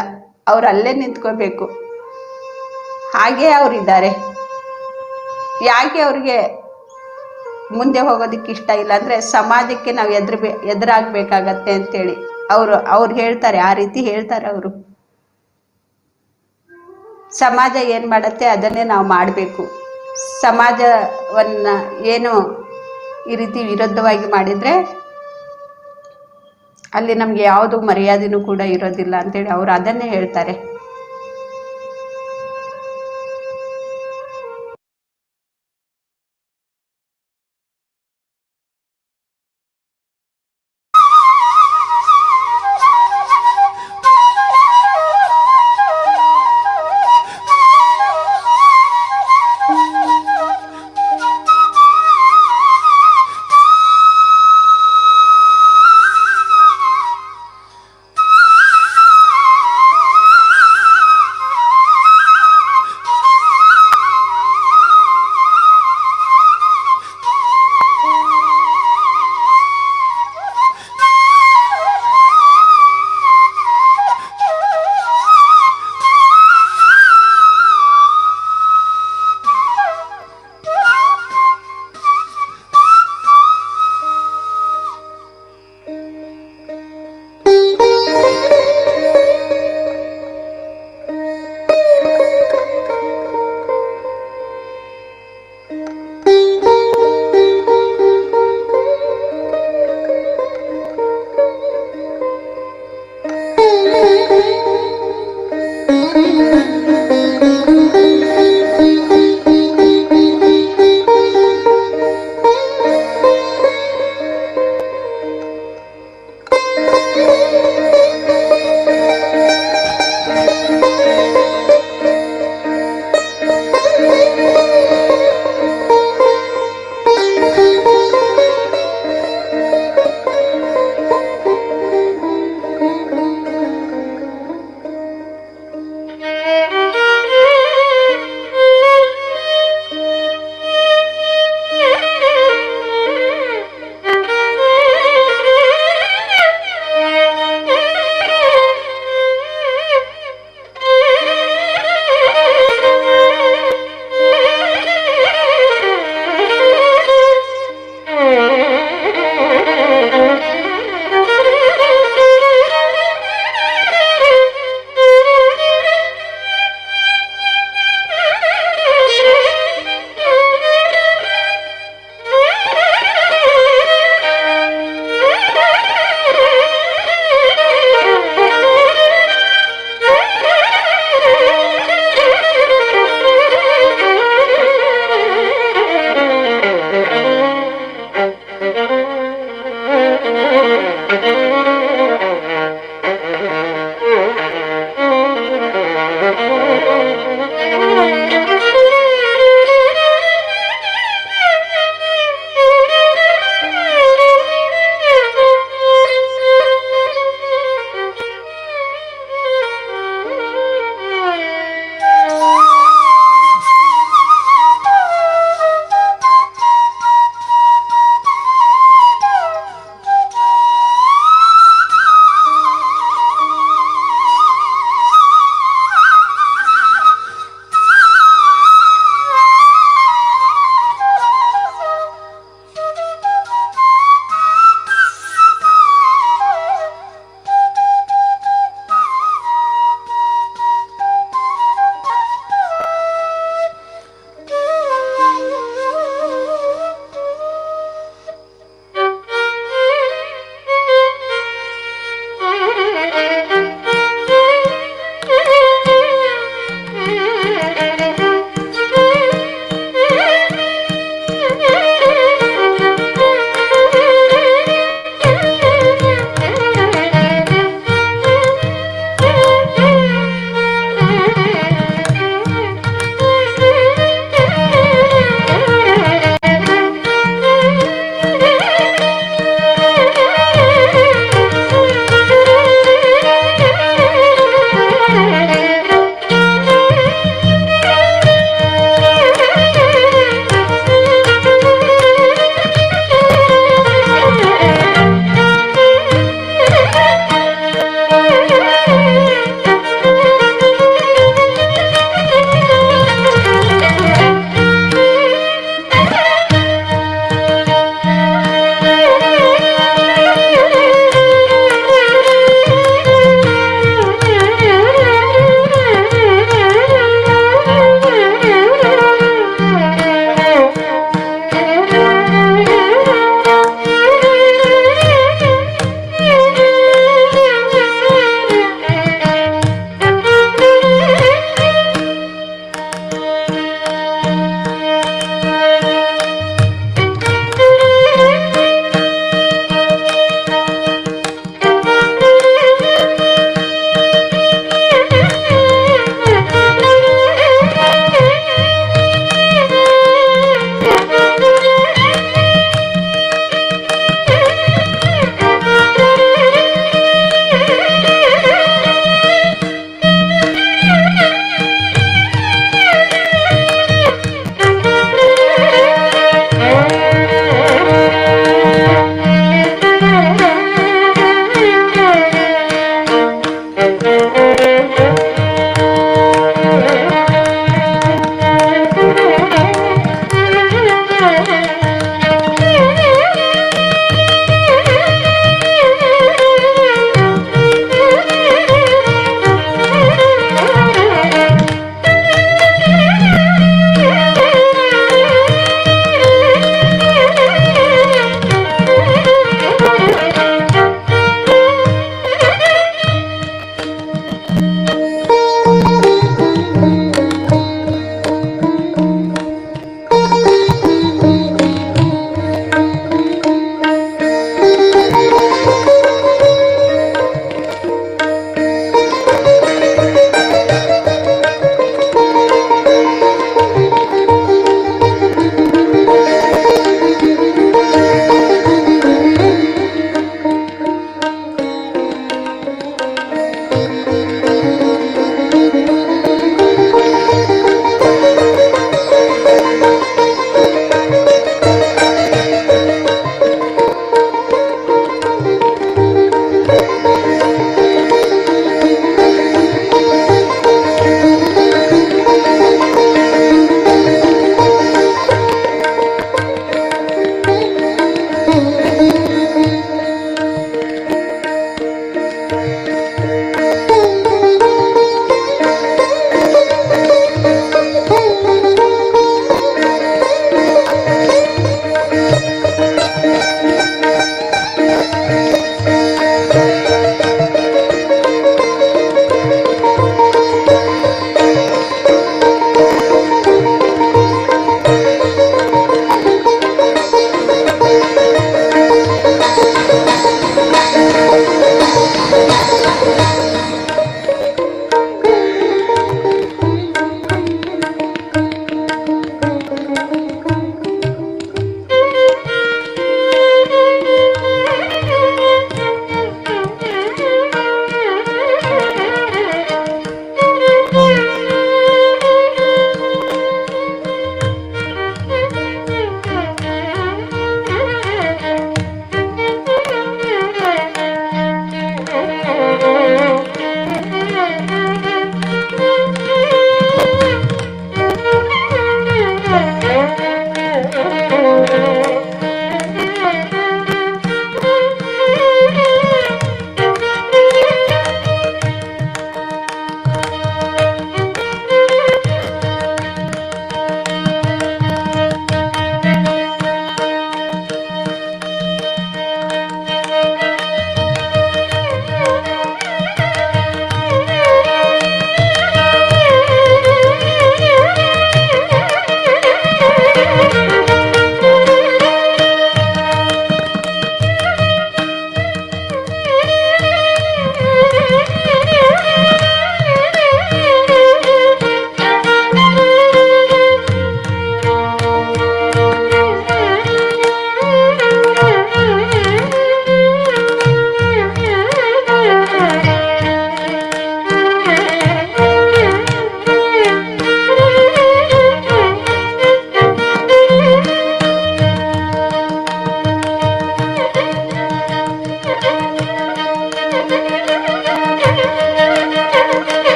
ಅವ್ರು ಅಲ್ಲೇ ನಿಂತ್ಕೋಬೇಕು. ಹಾಗೇ ಅವರಿದ್ದಾರೆ. ಯಾಕೆ ಅವ್ರಿಗೆ ಮುಂದೆ ಹೋಗೋದಕ್ಕೆ ಇಷ್ಟ ಇಲ್ಲ ಅಂದರೆ ಸಮಾಜಕ್ಕೆ ನಾವು ಎದುರಾಗಬೇಕಾಗತ್ತೆ ಅಂತೇಳಿ ಅವ್ರು ಹೇಳ್ತಾರೆ, ಆ ರೀತಿ ಹೇಳ್ತಾರೆ ಅವರು. ಸಮಾಜ ಏನು ಮಾಡುತ್ತೆ ಅದನ್ನೇ ನಾವು ಮಾಡಬೇಕು. ಸಮಾಜವನ್ನು ಏನು ಈ ರೀತಿ ವಿರುದ್ಧವಾಗಿ ಮಾಡಿದರೆ ಅಲ್ಲಿ ನಮಗೆ ಯಾವುದು ಮರ್ಯಾದೆನೂ ಕೂಡ ಇರೋದಿಲ್ಲ ಅಂತೇಳಿ ಅವರು ಅದನ್ನೇ ಹೇಳ್ತಾರೆ.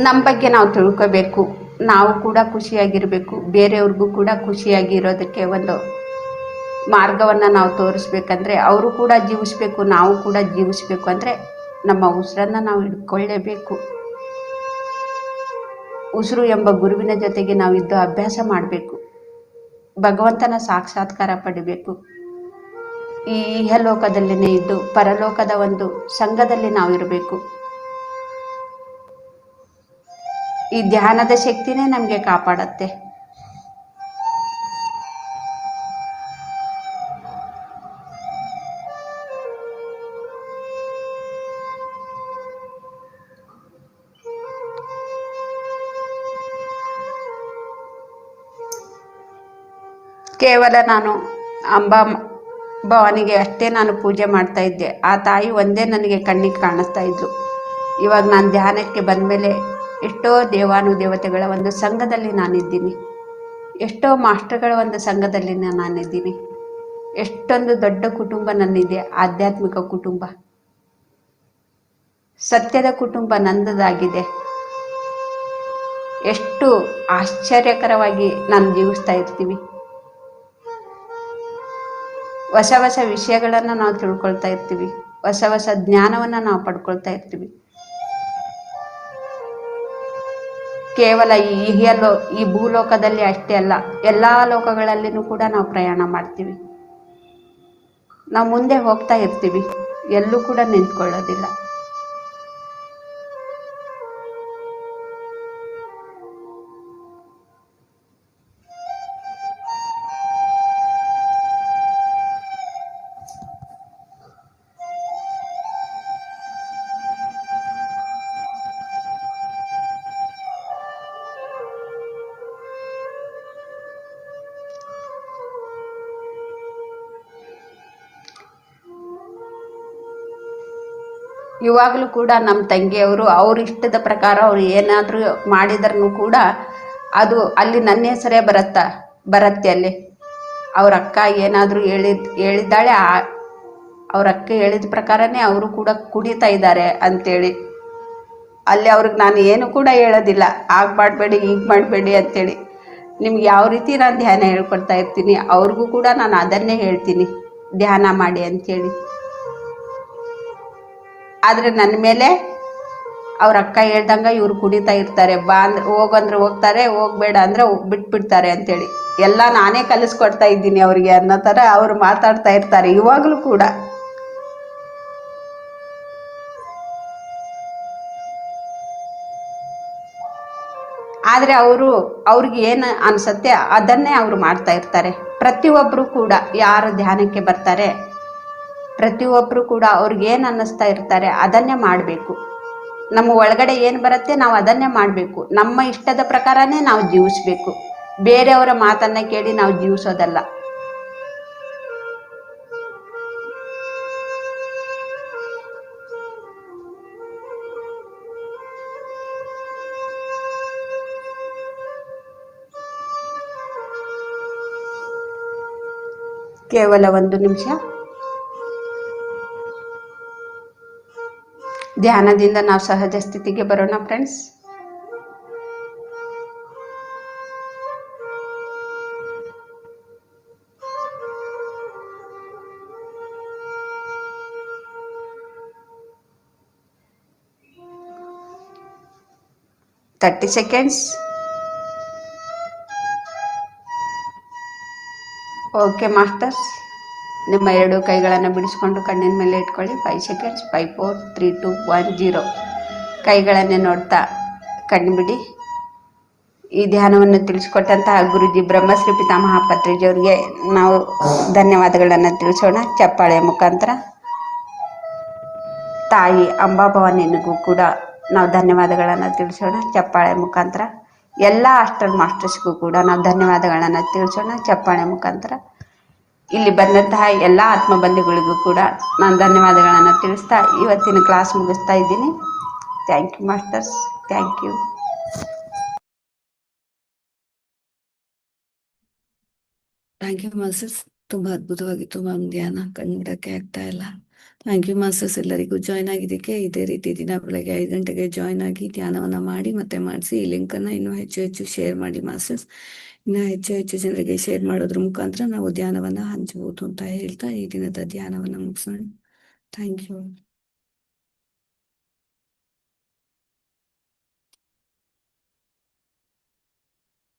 ನಮ್ಮ ಬಗ್ಗೆ ನಾವು ತಿಳ್ಕೋಬೇಕು, ನಾವು ಕೂಡ ಖುಷಿಯಾಗಿರಬೇಕು, ಬೇರೆಯವ್ರಿಗೂ ಕೂಡ ಖುಷಿಯಾಗಿ ಇರೋದಕ್ಕೆ ಒಂದು ಮಾರ್ಗವನ್ನು ನಾವು ತೋರಿಸ್ಬೇಕಂದ್ರೆ ಅವರು ಕೂಡ ಜೀವಿಸ್ಬೇಕು, ನಾವು ಕೂಡ ಜೀವಿಸ್ಬೇಕು ಅಂದರೆ ನಮ್ಮ ಉಸಿರನ್ನು ನಾವು ಹಿಡ್ಕೊಳ್ಳೇಬೇಕು. ಉಸಿರು ಎಂಬ ಗುರುವಿನ ಜೊತೆಗೆ ನಾವು ಇದ್ದು ಅಭ್ಯಾಸ ಮಾಡಬೇಕು, ಭಗವಂತನ ಸಾಕ್ಷಾತ್ಕಾರ ಪಡಿಬೇಕು. ಈ ಇಹಲೋಕದಲ್ಲಿನೇ ಇದ್ದು ಪರಲೋಕದ ಒಂದು ಸಂಘದಲ್ಲಿ ನಾವು ಇರಬೇಕು. ಈ ಧ್ಯಾನದ ಶಕ್ತಿನೇ ನಮಗೆ ಕಾಪಾಡತ್ತೆ. ಕೇವಲ ನಾನು ಅಂಬಾ ಭವಾನಿಗೆ ಅಷ್ಟೇ ನಾನು ಪೂಜೆ ಮಾಡ್ತಾ ಇದ್ದೆ. ಆ ತಾಯಿ ಒಂದೇ ನನಗೆ ಕಣ್ಣಿಗೆ ಕಾಣಿಸ್ತಾ ಇದ್ಲು. ಇವಾಗ ನಾನು ಧ್ಯಾನಕ್ಕೆ ಬಂದಮೇಲೆ ಎಷ್ಟೋ ದೇವಾನುದೇವತೆಗಳ ಒಂದು ಸಂಘದಲ್ಲಿ ನಾನಿದ್ದೀನಿ, ಎಷ್ಟೋ ಮಾಸ್ಟರ್ಗಳ ಒಂದು ಸಂಘದಲ್ಲಿ ನಾನಿದ್ದೀನಿ. ಎಷ್ಟೊಂದು ದೊಡ್ಡ ಕುಟುಂಬ ನನ್ನಿದೆ, ಆಧ್ಯಾತ್ಮಿಕ ಕುಟುಂಬ, ಸತ್ಯದ ಕುಟುಂಬ ನಂದದಾಗಿದೆ. ಎಷ್ಟು ಆಶ್ಚರ್ಯಕರವಾಗಿ ನಾನು ಜೀವಿಸ್ತಾ ಇರ್ತೀವಿ. ಹೊಸ ಹೊಸ ವಿಷಯಗಳನ್ನು ನಾವು ತಿಳ್ಕೊಳ್ತಾ ಇರ್ತೀವಿ, ಹೊಸ ಹೊಸ ಜ್ಞಾನವನ್ನು ನಾವು ಪಡ್ಕೊಳ್ತಾ ಇರ್ತೀವಿ. ಕೇವಲ ಈ ಭೂಲೋಕದಲ್ಲಿ ಅಷ್ಟೇ ಅಲ್ಲ, ಎಲ್ಲ ಲೋಕಗಳಲ್ಲಿನೂ ಕೂಡ ನಾವು ಪ್ರಯಾಣ ಮಾಡ್ತೀವಿ. ನಾವು ಮುಂದೆ ಹೋಗ್ತಾ ಇರ್ತೀವಿ, ಎಲ್ಲೂ ಕೂಡ ನಿಂತ್ಕೊಳ್ಳೋದಿಲ್ಲ. ಇವಾಗಲೂ ಕೂಡ ನಮ್ಮ ತಂಗಿಯವರು ಅವ್ರ ಇಷ್ಟದ ಪ್ರಕಾರ ಅವ್ರು ಏನಾದರೂ ಮಾಡಿದ್ರೂ ಕೂಡ ಅದು ಅಲ್ಲಿ ನನ್ನ ಹೆಸರೇ ಬರುತ್ತೆ. ಅಲ್ಲಿ ಅವ್ರ ಅಕ್ಕ ಏನಾದರೂ ಹೇಳಿದ್ದಾಳೆ, ಅವ್ರ ಅಕ್ಕ ಹೇಳಿದ ಪ್ರಕಾರನೇ ಅವರು ಕೂಡ ಕುಡಿತಾ ಇದ್ದಾರೆ ಅಂತೇಳಿ. ಅಲ್ಲಿ ಅವ್ರಿಗೆ ನಾನು ಏನು ಕೂಡ ಹೇಳೋದಿಲ್ಲ, ಆಗ ಮಾಡಬೇಡಿ ಈಗ ಮಾಡಬೇಡಿ ಅಂತೇಳಿ. ನಿಮ್ಗೆ ಯಾವ ರೀತಿ ನಾನು ಧ್ಯಾನ ಹೇಳ್ಕೊಡ್ತಾ ಇರ್ತೀನಿ, ಅವ್ರಿಗೂ ಕೂಡ ನಾನು ಅದನ್ನೇ ಹೇಳ್ತೀನಿ, ಧ್ಯಾನ ಮಾಡಿ ಅಂಥೇಳಿ. ಆದರೆ ನನ್ನ ಮೇಲೆ ಅವ್ರ ಅಕ್ಕ ಹೇಳ್ದಂಗೆ ಇವ್ರು ಕುಡಿತಾ ಇರ್ತಾರೆ. ಬಾ ಅಂದ್ರೆ ಹೋಗಂದ್ರೆ ಹೋಗ್ತಾರೆ, ಹೋಗ್ಬೇಡ ಅಂದ್ರೆ ಬಿಟ್ಬಿಡ್ತಾರೆ ಅಂತೇಳಿ. ಎಲ್ಲ ನಾನೇ ಕಲಿಸ್ಕೊಡ್ತಾ ಇದ್ದೀನಿ ಅವ್ರಿಗೆ ಅನ್ನೋ ಥರ ಅವರು ಮಾತಾಡ್ತಾ ಇರ್ತಾರೆ ಇವಾಗಲೂ ಕೂಡ. ಆದರೆ ಅವ್ರಿಗೆ ಏನು ಅನಿಸುತ್ತೆ ಅದನ್ನೇ ಅವರು ಮಾಡ್ತಾ ಇರ್ತಾರೆ. ಪ್ರತಿಯೊಬ್ಬರು ಕೂಡ ಯಾರು ಧ್ಯಾನಕ್ಕೆ ಬರ್ತಾರೆ, ಪ್ರತಿಯೊಬ್ಬರು ಕೂಡ ಅವ್ರಿಗೆ ಏನು ಅನ್ನಿಸ್ತಾ ಇರ್ತಾರೆ ಅದನ್ನೇ ಮಾಡಬೇಕು. ನಮ್ಮ ಒಳಗಡೆ ಏನು ಬರುತ್ತೆ ನಾವು ಅದನ್ನೇ ಮಾಡಬೇಕು. ನಮ್ಮ ಇಷ್ಟದ ಪ್ರಕಾರನೇ ನಾವು ಜೀವಿಸ್ಬೇಕು, ಬೇರೆಯವರ ಮಾತನ್ನ ಕೇಳಿ ನಾವು ಜೀವಿಸೋದಲ್ಲ. ಕೇವಲ 1 ನಿಮಿಷ ಧ್ಯಾನದಿಂದ ನಾವು ಸಹಜ ಸ್ಥಿತಿಗೆ ಬರೋಣ friends. Thirty seconds. Okay masters, ನಿಮ್ಮ 2 ಕೈಗಳನ್ನು ಬಿಡಿಸ್ಕೊಂಡು ಕಣ್ಣಿನ ಮೇಲೆ ಇಟ್ಕೊಳ್ಳಿ. 5 ಸೆಕೆಂಡ್ಸ್. 5 4 3 2 1 0. ಕೈಗಳನ್ನೇ ನೋಡ್ತಾ ಕಣ್ಣು ಬಿಡಿ. ಈ ಧ್ಯಾನವನ್ನು ತಿಳಿಸ್ಕೊಟ್ಟಂತಹ ಗುರುಜಿ ಬ್ರಹ್ಮಶ್ರೀ ಪಿತಾಮಹ ಪತ್ರಿಜಿಯವರಿಗೆ ನಾವು ಧನ್ಯವಾದಗಳನ್ನು ತಿಳಿಸೋಣ ಚಪ್ಪಾಳೆಯ ಮುಖಾಂತರ. ತಾಯಿ ಅಂಬಾಭವಾನಿಗೂ ಕೂಡ ನಾವು ಧನ್ಯವಾದಗಳನ್ನು ತಿಳಿಸೋಣ ಚಪ್ಪಾಳೆ ಮುಖಾಂತರ. ಎಲ್ಲ ಆಸ್ಟ್ರಲ್ ಮಾಸ್ಟರ್ಸ್ಗೂ ಕೂಡ ನಾವು ಧನ್ಯವಾದಗಳನ್ನು ತಿಳಿಸೋಣ ಚಪ್ಪಾಳೆ ಮುಖಾಂತರ. ಇಲ್ಲಿ ಬಂದಂತಹ ಎಲ್ಲ ಆತ್ಮಬಂಧುಗಳಿಗೂ ಕೂಡ ನಾನು ಧನ್ಯವಾದಗಳನ್ನು ತಿಳಿಸ್ತಾ ಇವತ್ತಿನ ಕ್ಲಾಸ್ ಮುಗಿಸ್ತಾ ಇದ್ದೀನಿ. Thank you masters, thank you. Thank you masters. ತುಂಬಾ ಅದ್ಭುತವಾಗಿತ್ತು ಮ್ಯಾಮ್ ಧ್ಯಾನ. ಕಣ್ಣಿಡಕ್ಕೆ ಆಗ್ತಾ ಇಲ್ಲ. ಥ್ಯಾಂಕ್ ಯು ಮಾಸ್ಟರ್ಸ್, ಎಲ್ಲರಿಗೂ ಜಾಯ್ನ್ ಆಗಿದ್ದಕ್ಕೆ. ಇದೇ ರೀತಿ ದಿನ ಬೆಳಗ್ಗೆ 5 ಗಂಟೆಗೆ ಜಾಯ್ನ್ ಆಗಿ ಧ್ಯಾನವನ್ನ ಮಾಡಿ ಮತ್ತೆ ಮಾಡಿಸಿ. ಈ ಲಿಂಕ್ ಅನ್ನ ಇನ್ನೂ ಹೆಚ್ಚು ಹೆಚ್ಚು ಶೇರ್ ಮಾಡಿ ಮಾಸ್ಟರ್ಸ್. ಇನ್ನು ಹೆಚ್ಚು ಹೆಚ್ಚು ಜನರಿಗೆ ಶೇರ್ ಮಾಡೋದ್ರ ಮುಖಾಂತರ ನಾವು ಧ್ಯಾನವನ್ನ ಹಂಚಬಹುದು ಅಂತ ಹೇಳ್ತಾ ಈ ದಿನದ ಧ್ಯಾನವನ್ನ ಮುಗಿಸೋಣ. Thank you.